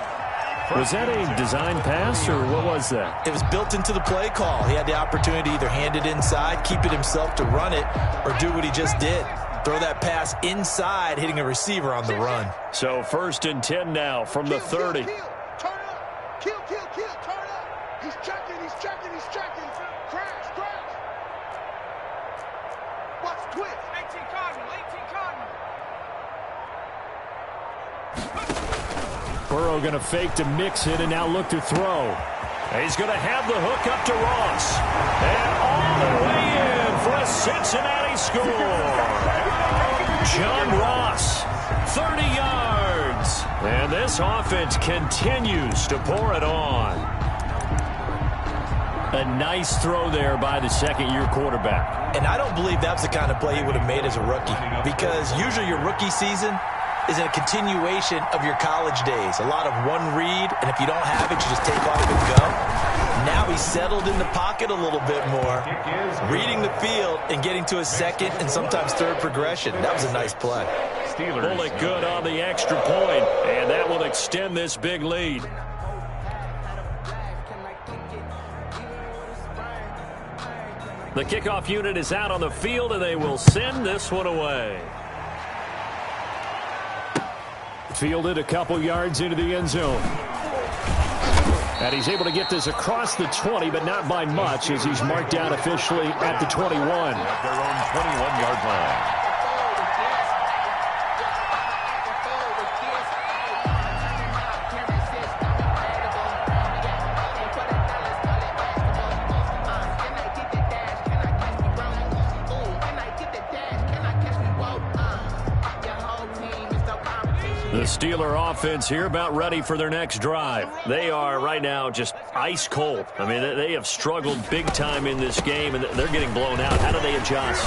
Was that a design pass, or what was that? It was built into the play call. He had the opportunity to either hand it inside, keep it himself to run it, or do what he just did. Throw that pass inside, hitting a receiver on the run. So 1st and 10 now from the 30. Turn up. Kill, turn up. He's checking. Crash. Watch twist. 18 Cardinal. Burrow going to fake to mix it and now look to throw. He's going to have the hook up to Ross. And all the way in for a Cincinnati score. John Ross, 30 yards. And this offense continues to pour it on. A nice throw there by the second-year quarterback. And I don't believe that's the kind of play he would have made as a rookie, because usually your rookie season is a continuation of your college days. A lot of one read, and if you don't have it, you just take off and go. Now he's settled in the pocket a little bit more, reading the field and getting to his second and sometimes third progression. That was a nice play. Pull it good on the extra point, and that will extend this big lead. The kickoff unit is out on the field, and they will send this one away. Fielded a couple yards into the end zone. And he's able to get this across the 20, but not by much, as he's marked down officially at the 21. At their own 21-yard line. The Steeler offense here about ready for their next drive. They are right now just ice cold. I mean, they have struggled big time in this game, and they're getting blown out. How do they adjust?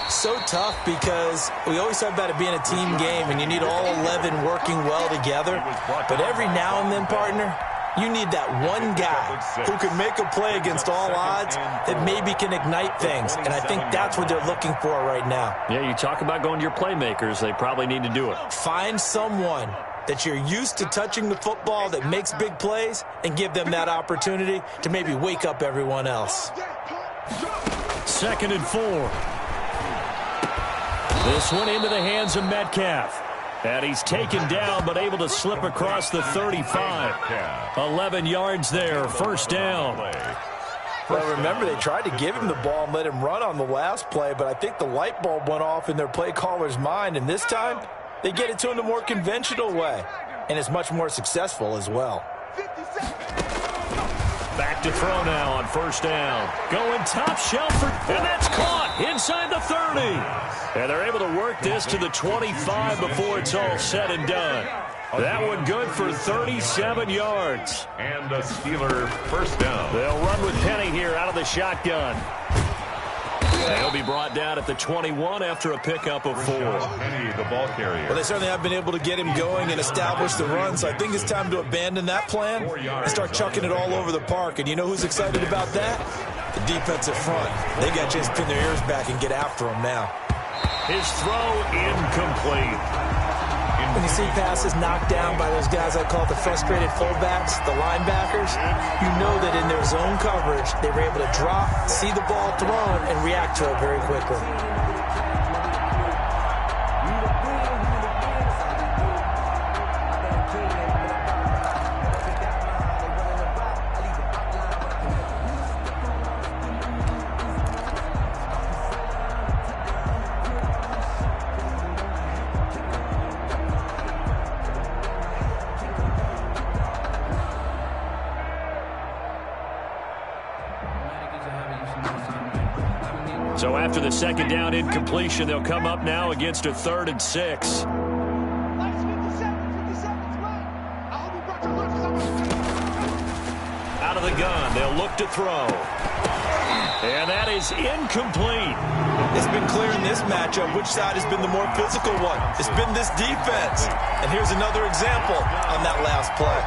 So tough, because we always talk about it being a team game, and you need all 11 working well together. But every now and then, partner, you need that one guy who can make a play against all odds that maybe can ignite things. And I think that's what they're looking for right now. Yeah, you talk about going to your playmakers. They probably need to do it. Find someone that you're used to touching the football that makes big plays and give them that opportunity to maybe wake up everyone else. 2nd and 4. This one into the hands of Metcalf. And he's taken down, but able to slip across the 35. 11 yards there, 1st down. Well, remember, they tried to give him the ball and let him run on the last play, but I think the light bulb went off in their play caller's mind, and this time they get it to him the more conventional way, and it's much more successful as well. Back to throw now on 1st down. Going top shelf, and that's caught inside the 30. And they're able to work this to the 25 before it's all said and done. That one good for 37 yards. And a Steeler first down. They'll run with Penny here out of the shotgun. And he'll be brought down at the 21 after a pickup of 4. Penny, the ball carrier. Well, they certainly have been able to get him going and establish the run, so I think it's time to abandon that plan and start chucking it all over the park. And you know who's excited about that? The defensive front. They got a chance to pin their ears back and get after him now. His throw incomplete. When you see passes knocked down by those guys I call the frustrated fullbacks, the linebackers, you know that in their zone coverage, they were able to drop, see the ball thrown, and react to it very quickly. So after the second down incompletion, they'll come up now against a 3rd and 6. Out of the gun, they'll look to throw. And that is incomplete. It's been clear in this matchup which side has been the more physical one. It's been this defense. And here's another example on that last play.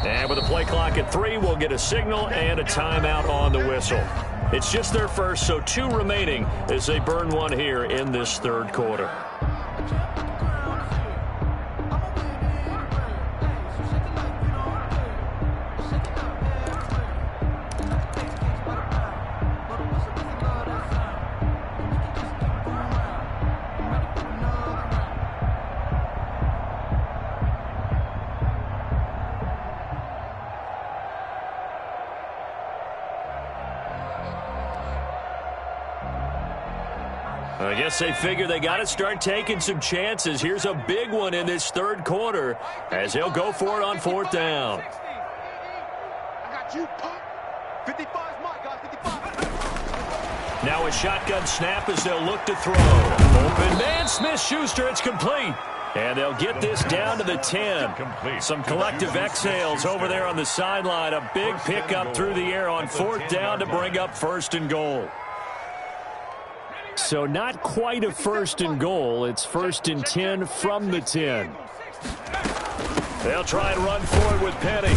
And with the play clock at 3, we'll get a signal and a timeout on the whistle. It's just their first, so 2 remaining as they burn one here in this 3rd quarter. I guess they figure they got to start taking some chances. Here's a big one in this 3rd quarter as they'll go for it on 4th down. I got you, punk. 55 is my guy, 55. Now a shotgun snap as they'll look to throw. Open man, Smith-Schuster, it's complete. And they'll get this down to the 10. Some collective exhales over there on the sideline. A big pickup through the air on 4th down to bring up 1st and goal. So not quite a 1st and goal. It's 1st and 10 from the 10. They'll try and run forward with Penny.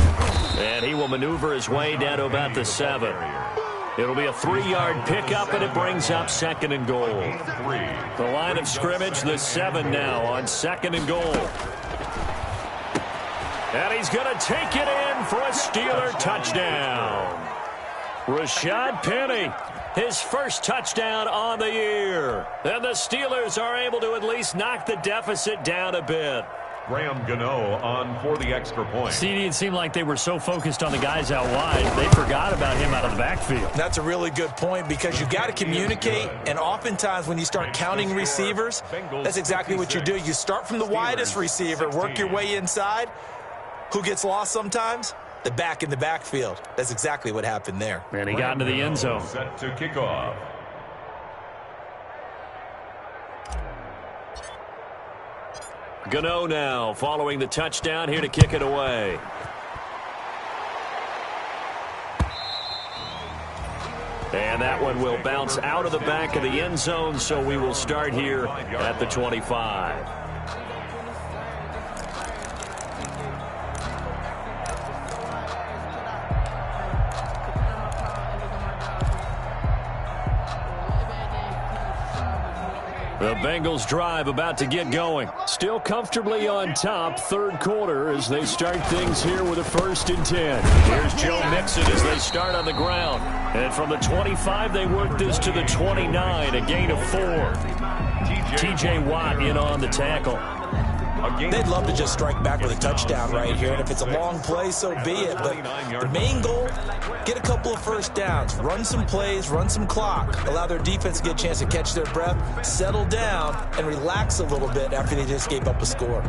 And he will maneuver his way down to about the 7. It'll be a 3-yard pickup, and it brings up 2nd and goal. The line of scrimmage, the 7 now on 2nd and goal. And he's going to take it in for a Steeler touchdown. Rashad Penny, his first touchdown on the year. And the Steelers are able to at least knock the deficit down a bit. Graham Gano on for the extra point. CD, it seemed like they were so focused on the guys out wide, they forgot about him out of the backfield. That's a really good point because you've got to communicate, and oftentimes when you start counting receivers, that's exactly what you do. You start from the widest receiver, work your way inside. Who gets lost sometimes? The back in the backfield. That's exactly what happened there. And he got into the end zone. Set to kick off. Gano now following the touchdown here to kick it away. And that one will bounce out of the back of the end zone, so we will start here at the 25. The Bengals drive about to get going. Still comfortably on top, 3rd quarter as they start things here with a 1st and 10. Here's Joe Mixon as they start on the ground. And from the 25, they work this to the 29, a gain of 4. T.J. Watt in on the tackle. They'd love to just strike back with a touchdown right here, and if it's a long play, so be it. But the main goal, get a couple of 1st downs, run some plays, run some clock, allow their defense to get a chance to catch their breath, settle down, and relax a little bit after they just gave up a score.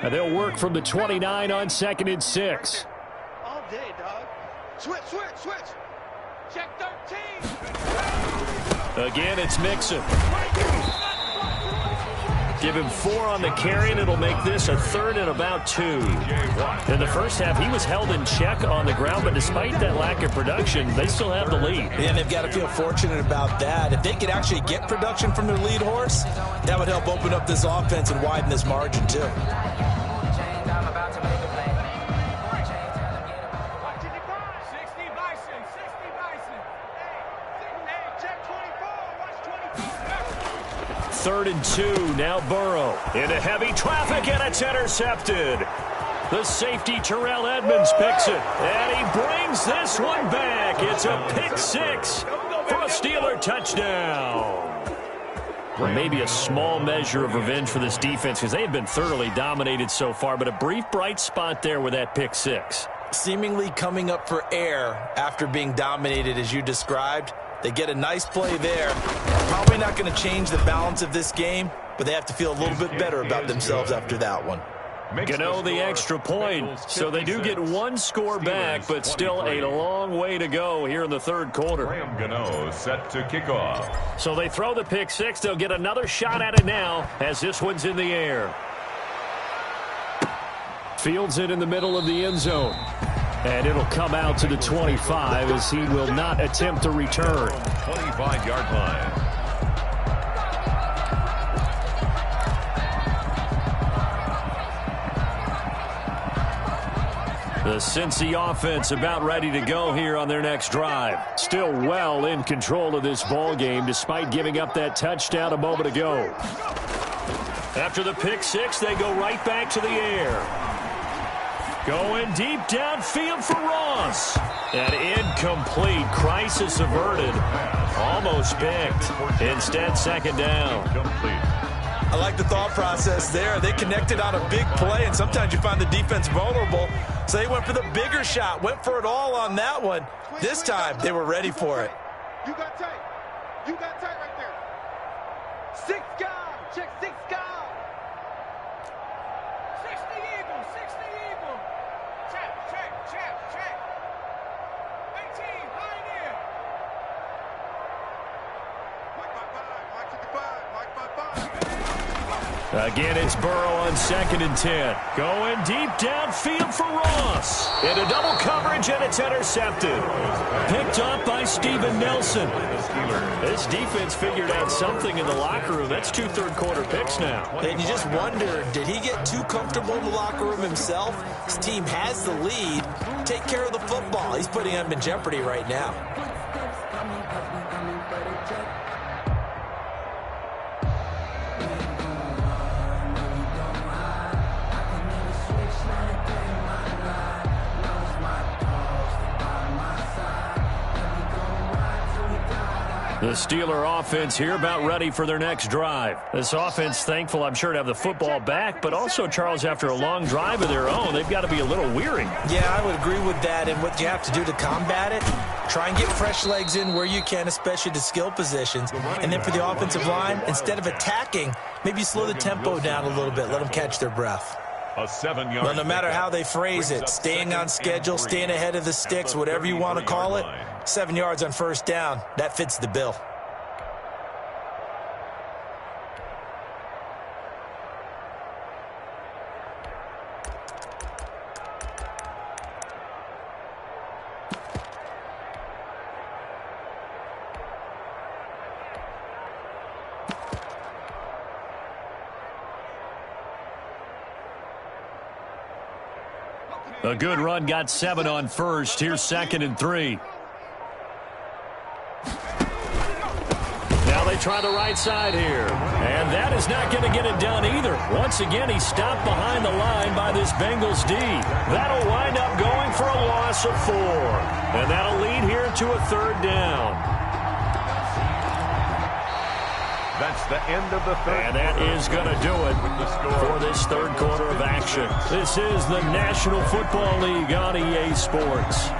Now they'll work from the 29 on 2nd and 6. All day, dog. Switch, switch, switch. Check 13. Again, it's Mixon. Give him 4 on the carry, and it'll make this a 3rd and about 2. In the first half, he was held in check on the ground, but despite that lack of production, they still have the lead. And they've got to feel fortunate about that. If they could actually get production from their lead horse, that would help open up this offense and widen this margin, too. Third and 2, now Burrow. Into heavy traffic, and it's intercepted. The safety, Terrell Edmonds, picks it. And he brings this one back. It's a pick 6 for a Steeler touchdown. Well, maybe a small measure of revenge for this defense because they have been thoroughly dominated so far, but a brief bright spot there with that pick 6. Seemingly coming up for air after being dominated as you described. They get a nice play there. Probably not going to change the balance of this game, but they have to feel a little bit better about themselves after that one. Gano the extra point, so they do get 1 score back, but still a long way to go here in the third quarter. Gano set to kick off. So they throw the pick 6. They'll get another shot at it now as this one's in the air. Fields it in the middle of the end zone. And it'll come out to the 25 as he will not attempt a return. 25-yard line. The Cincy offense about ready to go here on their next drive. Still well in control of this ball game despite giving up that touchdown a moment ago. After the pick 6, they go right back to the air. Going deep downfield for Ross. An incomplete, crisis averted. Almost picked. Instead, second down. I like the thought process there. They connected on a big play, and sometimes you find the defense vulnerable. So they went for the bigger shot, went for it all on that one. This time, they were ready for it. You got tight. You got tight right there. 6 guys. Check 6 guys. 60 Eagle. 60 Eagle. Check. 18, pioneer. Again, it's Burrow on 2nd and 10. Going deep downfield for Ross. Into double coverage, and it's intercepted. Picked up by Steven Nelson. This defense figured out something in the locker room. That's 2 third-quarter picks now. And you just wonder, did he get too comfortable in the locker room himself? His team has the lead. Take care of the football. He's putting them in jeopardy right now. The Steeler offense here about ready for their next drive. This offense thankful, I'm sure, to have the football back, but also, Charles, after a long drive of their own, they've got to be a little weary. Yeah, I would agree with that, and what you have to do to combat it, try and get fresh legs in where you can, especially the skill positions. And then for the offensive line, instead of attacking, maybe slow the tempo down a little bit, let them catch their breath. A 7-yard. Well, no matter how they phrase it, staying on schedule, staying ahead of the sticks, whatever you want to call it, 7 yards on first down, that fits the bill. A good run got 7 on first. Here's 2nd and 3. Now they try the right side here. And that is not going to get it done either. Once again, he's stopped behind the line by this Bengals D. That'll wind up going for a loss of 4. And that'll lead here to a 3rd down. That's the end of the third. And that is going to do it for this third quarter of action. This is the National Football League on EA Sports.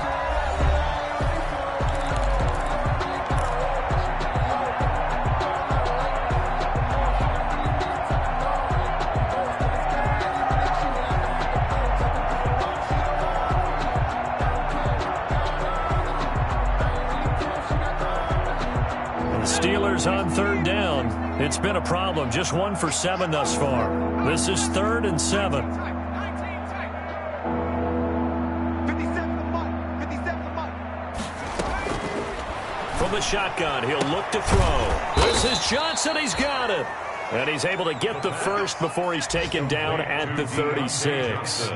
Steelers on 3rd down. It's been a problem. Just 1 for 7 thus far. This is 3rd and 7. 57 to Mike. 57 to Mike. From the shotgun, he'll look to throw. This is Johnson. He's got it. And he's able to get the first before he's taken down at the 36.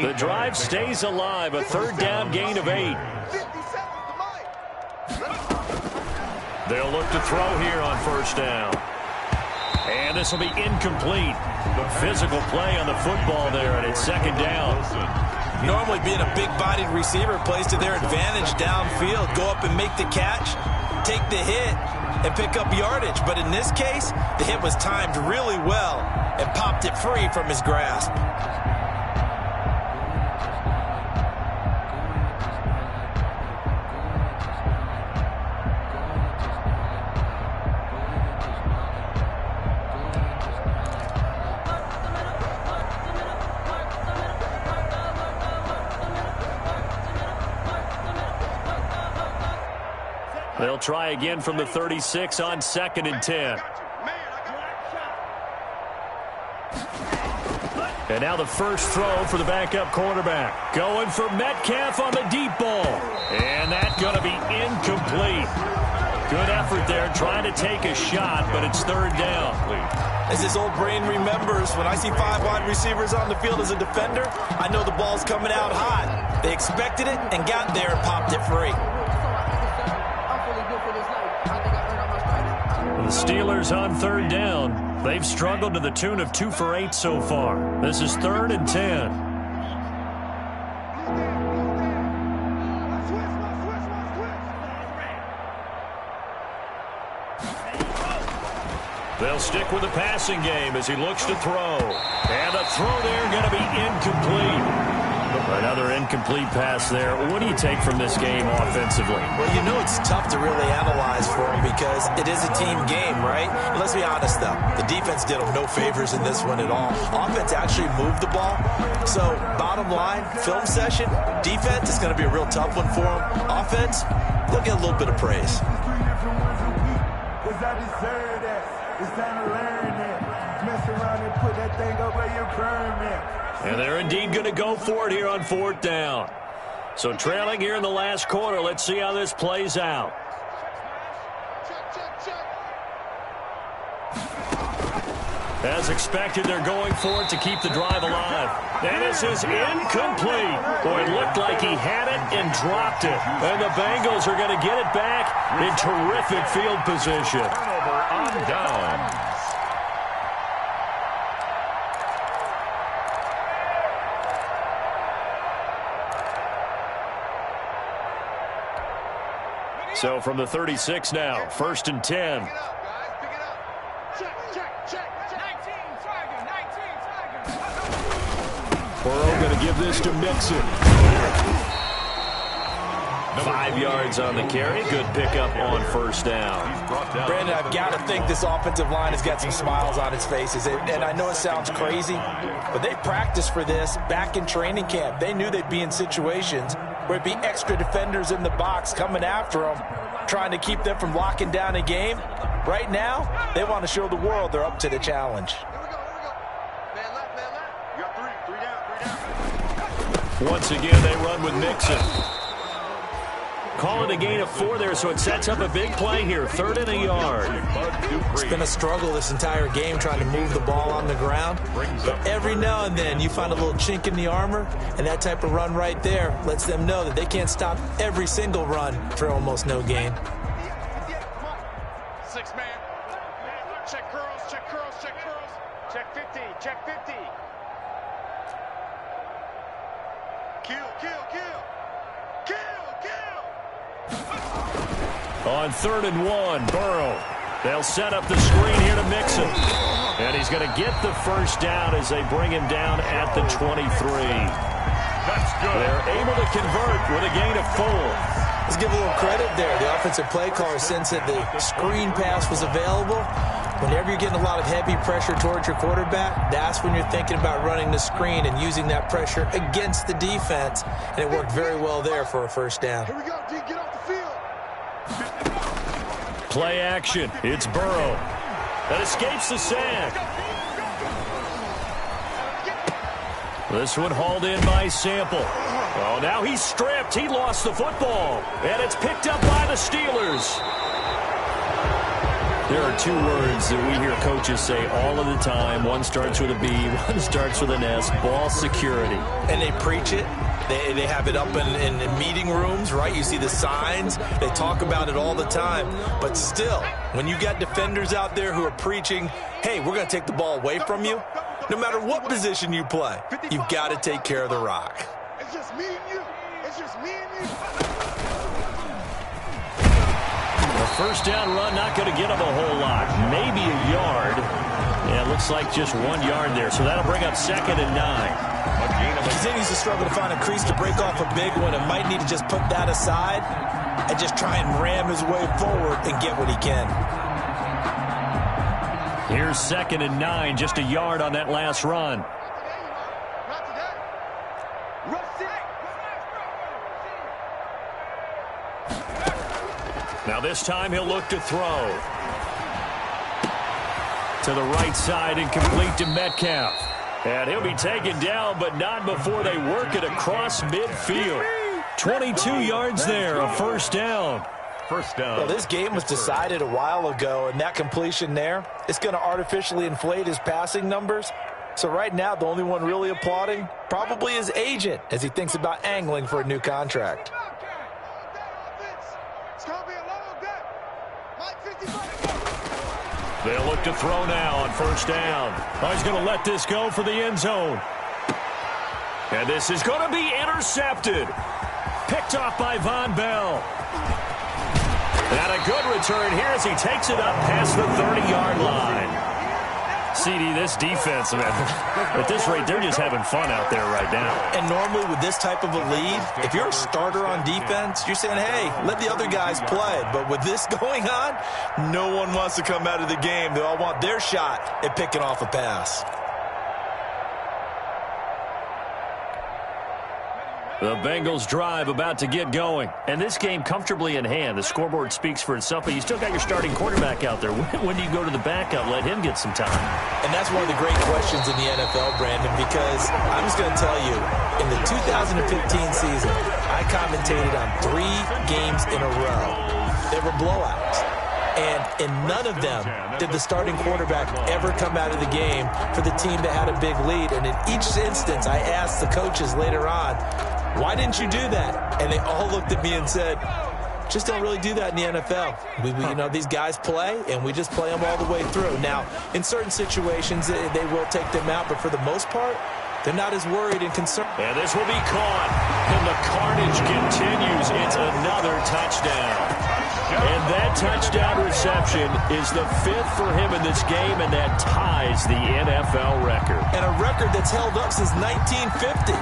The drive stays alive. A 3rd down gain of 8. 57 to Mike. They'll look to throw here on 1st down. And this will be incomplete. Physical play on the football there, and it's 2nd down. Normally being a big-bodied receiver plays to their advantage downfield. Go up and make the catch, take the hit, and pick up yardage. But in this case, the hit was timed really well and popped it free from his grasp. They'll try again from the 36 on 2nd and 10. And now the first throw for the backup quarterback. Going for Metcalf on the deep ball. And that's going to be incomplete. Good effort there trying to take a shot, but it's 3rd down. As his old brain remembers, when I see 5 wide receivers on the field as a defender, I know the ball's coming out hot. They expected it and got there and popped it free. The Steelers on 3rd down. They've struggled to the tune of 2 for 8 so far. This is 3rd and 10. They'll stick with the passing game as he looks to throw. And the throw there going to be incomplete. Another incomplete pass there. What do you take from this game offensively? Well, you know it's tough to really analyze for him because it is a team game, right? And let's be honest, though. The defense did him no favors in this one at all. Offense actually moved the ball. So, bottom line, film session, defense is going to be a real tough one for him. Offense, they'll get a little bit of praise. It's time to learn that. Mess around and put that thing up where your permit. And they're indeed going to go for it here on 4th down. So trailing here in the last quarter. Let's see how this plays out. As expected, they're going for it to keep the drive alive. And this is incomplete. Boy, it looked like he had it and dropped it. And the Bengals are going to get it back in terrific field position. Turnover on downs. So from the 36 now, 1st and 10. Pick it up, guys. Pick it up. Check. 19, Tiger. 19, Tiger. Burrow going to give this to Mixon. 5 yards on the carry. Good pickup on 1st down. Brandon, I've got to think this offensive line has got some smiles on its faces. And I know it sounds crazy, but they practiced for this back in training camp. They knew they'd be in situations where it'd be extra defenders in the box coming after them, trying to keep them from locking down a game. Right now, they want to show the world they're up to the challenge. Here we go. Man left. You got 3 down. Once again, they run with Mixon. Call it a gain of 4 there, so it sets up a big play here. 3rd and a yard. It's been a struggle this entire game trying to move the ball on the ground. But every now and then you find a little chink in the armor, and that type of run right there lets them know that they can't stop every single run for almost no gain. 6 man. Check curls. Check 50. Kill. On 3rd and 1, Burrow. They'll set up the screen here to Mixon. And he's going to get the first down as they bring him down at the 23. That's good. They're able to convert with a gain of 4. Let's give a little credit there. The offensive play caller sensed that the screen pass was available. Whenever you're getting a lot of heavy pressure towards your quarterback, that's when you're thinking about running the screen and using that pressure against the defense. And it worked very well there for a first down. Here we go, D. Get off the field. Play action. It's Burrow. That escapes the sack. This one hauled in by Sample. Oh, now he's stripped. He lost the football. And it's picked up by the Steelers. There are two words that we hear coaches say all of the time. One starts with a B, one starts with an S. Ball security. And they preach it. They have it up in meeting rooms, right? You see the signs. They talk about it all the time. But still, when you got defenders out there who are preaching, hey, we're going to take the ball away from you, no matter what position you play, you've got to take care of the rock. It's just me and you. It's just me and you. The first down run not going to get him a whole lot. Maybe a yard. Yeah, it looks like just 1 yard there. So that'll bring up 2nd and 9. He continues to struggle to find a crease to break off a big one and might need to just put that aside and just try and ram his way forward and get what he can. Here's 2nd and 9, just a yard on that last run. Not today. Now this time he'll look to throw. To the right side and complete to Metcalf. And he'll be taken down, but not before they work it across midfield. 22 yards there, a first down. First down. Well, this game was decided a while ago, and that completion there, it's going to artificially inflate his passing numbers. So right now, the only one really applauding probably his agent as he thinks about angling for a new contract. It's going to be a long day. Mike 55. They'll look to throw now on first down. Oh, he's going to let this go for the end zone. And this is going to be intercepted. Picked off by Von Bell. And a good return here as he takes it up past the 30-yard line. CD, this defense, man, at this rate, they're just having fun out there right now. And normally with this type of a lead, if you're a starter on defense, you're saying, hey, let the other guys play. But with this going on, no one wants to come out of the game. They all want their shot at picking off a pass. The Bengals drive about to get going. And this game comfortably in hand. The scoreboard speaks for itself, but you still got your starting quarterback out there. When do you go to the backup? Let him get some time. And that's one of the great questions in the NFL, Brandon, because I'm just going to tell you, in the 2015 season, I commentated on 3 games in a row. They were blowouts. And in none of them did the starting quarterback ever come out of the game for the team that had a big lead. And in each instance, I asked the coaches later on, why didn't you do that? And they all looked at me and said, just don't really do that in the NFL. You know, these guys play, and we just play them all the way through. Now, in certain situations, they will take them out, but for the most part, they're not as worried and concerned. And this will be caught, and the carnage continues. It's another touchdown. And that touchdown reception is the 5th for him in this game, and that ties the NFL record. And a record that's held up since 1950.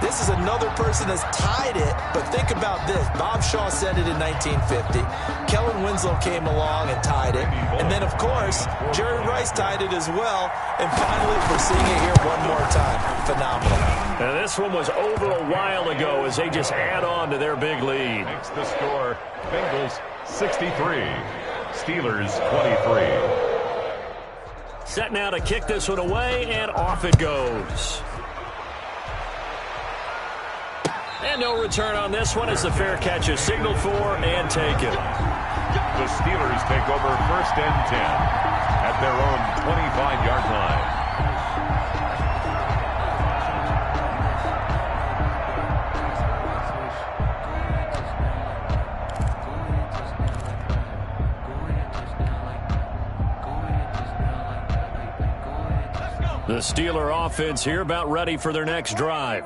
This is another person that's tied it, but think about this. Bob Shaw said it in 1950. Kellen Winslow came along and tied it. And then, of course, Jerry Rice tied it as well. And finally, we're seeing it here one more time. Phenomenal. And this one was over a while ago as they just add on to their big lead. Makes the score Bengals 63, Steelers 23. Set now to kick this one away, and off it goes. And no return on this one as the fair catch is signaled for and taken. The Steelers take over first and 10 at their own 25-yard line. The Steeler offense here about ready for their next drive.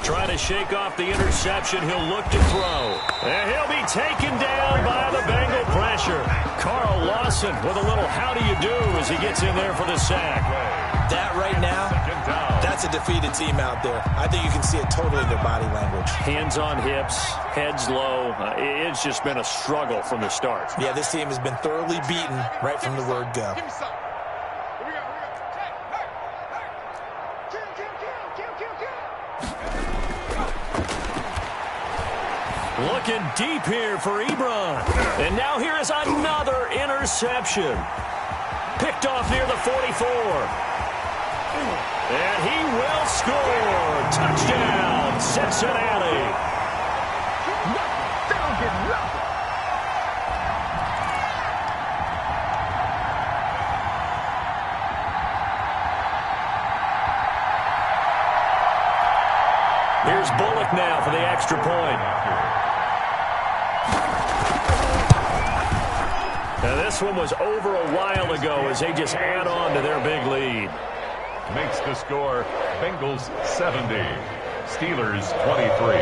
Trying to shake off the interception. He'll look to throw. And he'll be taken down by the Bengal pressure. Carl Lawson with a little how do you do as he gets in there for the sack. That right now, that's a defeated team out there. I think you can see it totally in their body language. Hands on hips, heads low. It's just been a struggle from the start. Yeah, this team has been thoroughly beaten right from the word go. Looking deep here for Ebron. And now here is another interception. Picked off near the 44. And he will score. Touchdown, Cincinnati. They don't get nothing. Here's Bullock now for the extra point. Now this one was over a while ago as they just add on to their big lead. Makes the score Bengals 70, Steelers 23.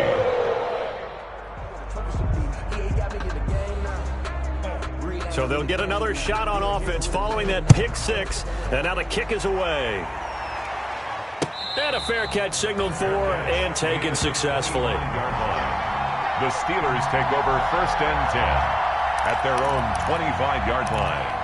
So they'll get another shot on offense following that pick six, and now the kick is away. And a fair catch signaled for and taken successfully. The Steelers take over 1st and 10 at their own 25-yard line.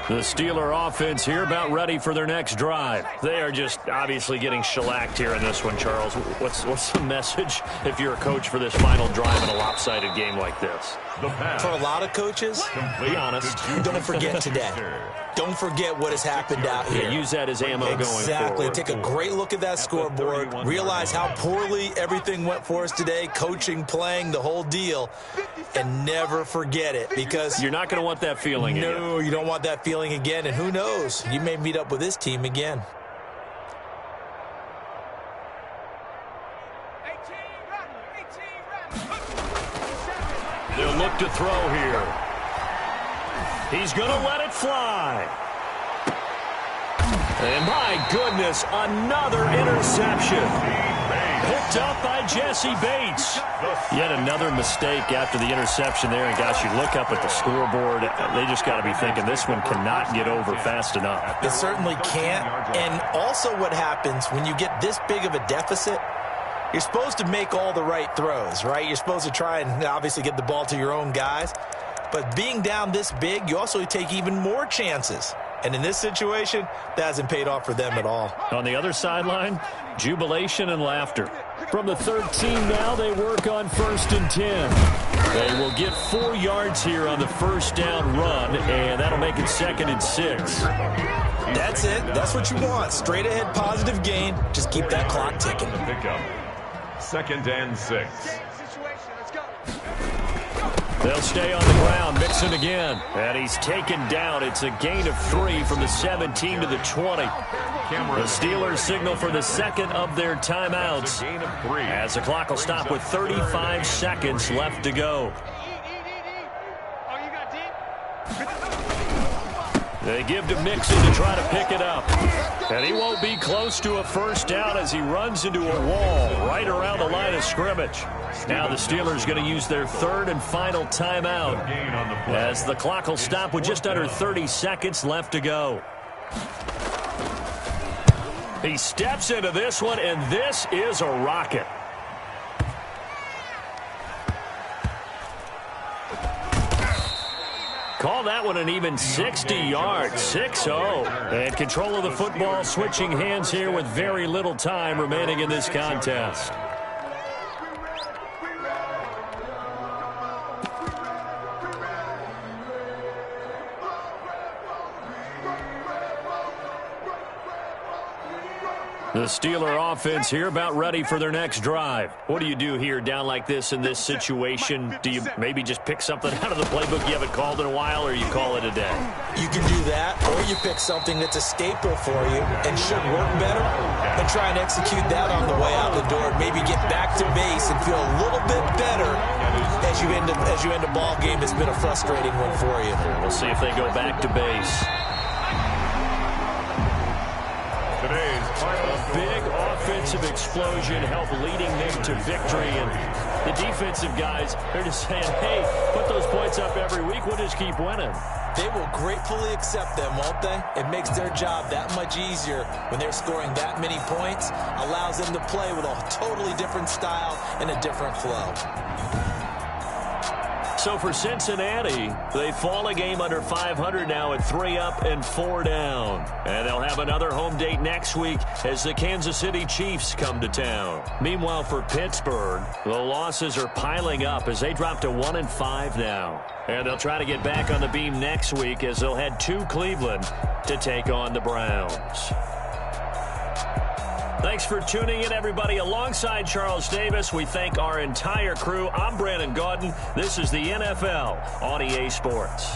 The Steeler offense here about ready for their next drive. They are just obviously getting shellacked here in this one, Charles. What's the message if you're a coach for this final drive in a lopsided game like this? For a lot of coaches, be honest, don't forget today. Don't forget what has happened out here. Yeah, use that as ammo going forward. Exactly. Take a great look at that scoreboard. Realize how poorly everything went for us today. Coaching, playing, the whole deal. And never forget it, because you're not going to want that feeling again. No, you don't want that feeling again. And who knows? You may meet up with this team again. They'll look to throw here. He's going to let it fly. And my goodness, another interception. Picked up by Jesse Bates. Yet another mistake after the interception there. And gosh, you look up at the scoreboard, they just got to be thinking this one cannot get over fast enough. It certainly can't. And also what happens when you get this big of a deficit, you're supposed to make all the right throws, right? You're supposed to try and obviously get the ball to your own guys. But being down this big, you also take even more chances. And in this situation, that hasn't paid off for them at all. On the other sideline, jubilation and laughter. From the 13 now, they work on 1st and 10. They will get 4 yards here on the first down run, and that'll make it 2nd and 6. That's it. That's what you want. Straight ahead, positive gain. Just keep that clock ticking. Pickup. 2nd and 6. They'll stay on the ground, Mixon again. And he's taken down. It's a gain of 3 from the 17 to the 20. The Steelers signal for the second of their timeouts as the clock will stop with 35 seconds left to go. They give to Mixon to try to pick it up. And he won't be close to a first down as he runs into a wall right around the line of scrimmage. Now the Steelers going to use their 3rd and final timeout as the clock will stop with just under 30 seconds left to go. He steps into this one, and this is a rocket. Call that one an even 60 yards, 6-0. And control of the football switching hands here with very little time remaining in this contest. The Steeler offense here about ready for their next drive. What do you do here down like this in this situation? Do you maybe just pick something out of the playbook you haven't called in a while, or you call it a day? You can do that, or you pick something that's a staple for you and should work better and try and execute that on the way out the door. Maybe get back to base and feel a little bit better as you end a ball game that's been a frustrating one for you. We'll see if they go back to base. A big offensive explosion helped leading them to victory, and the defensive guys, they're just saying, hey, put those points up every week, we'll just keep winning. They will gratefully accept them, won't they? It makes their job that much easier when they're scoring that many points, allows them to play with a totally different style and a different flow. So for Cincinnati, they fall a game under 500 now at 3 up and 4 down. And they'll have another home date next week as the Kansas City Chiefs come to town. Meanwhile, for Pittsburgh, the losses are piling up as they drop to 1-5 now. And they'll try to get back on the beam next week as they'll head to Cleveland to take on the Browns. Thanks for tuning in, everybody. Alongside Charles Davis, we thank our entire crew. I'm Brandon Gaudin. This is the NFL on EA Sports.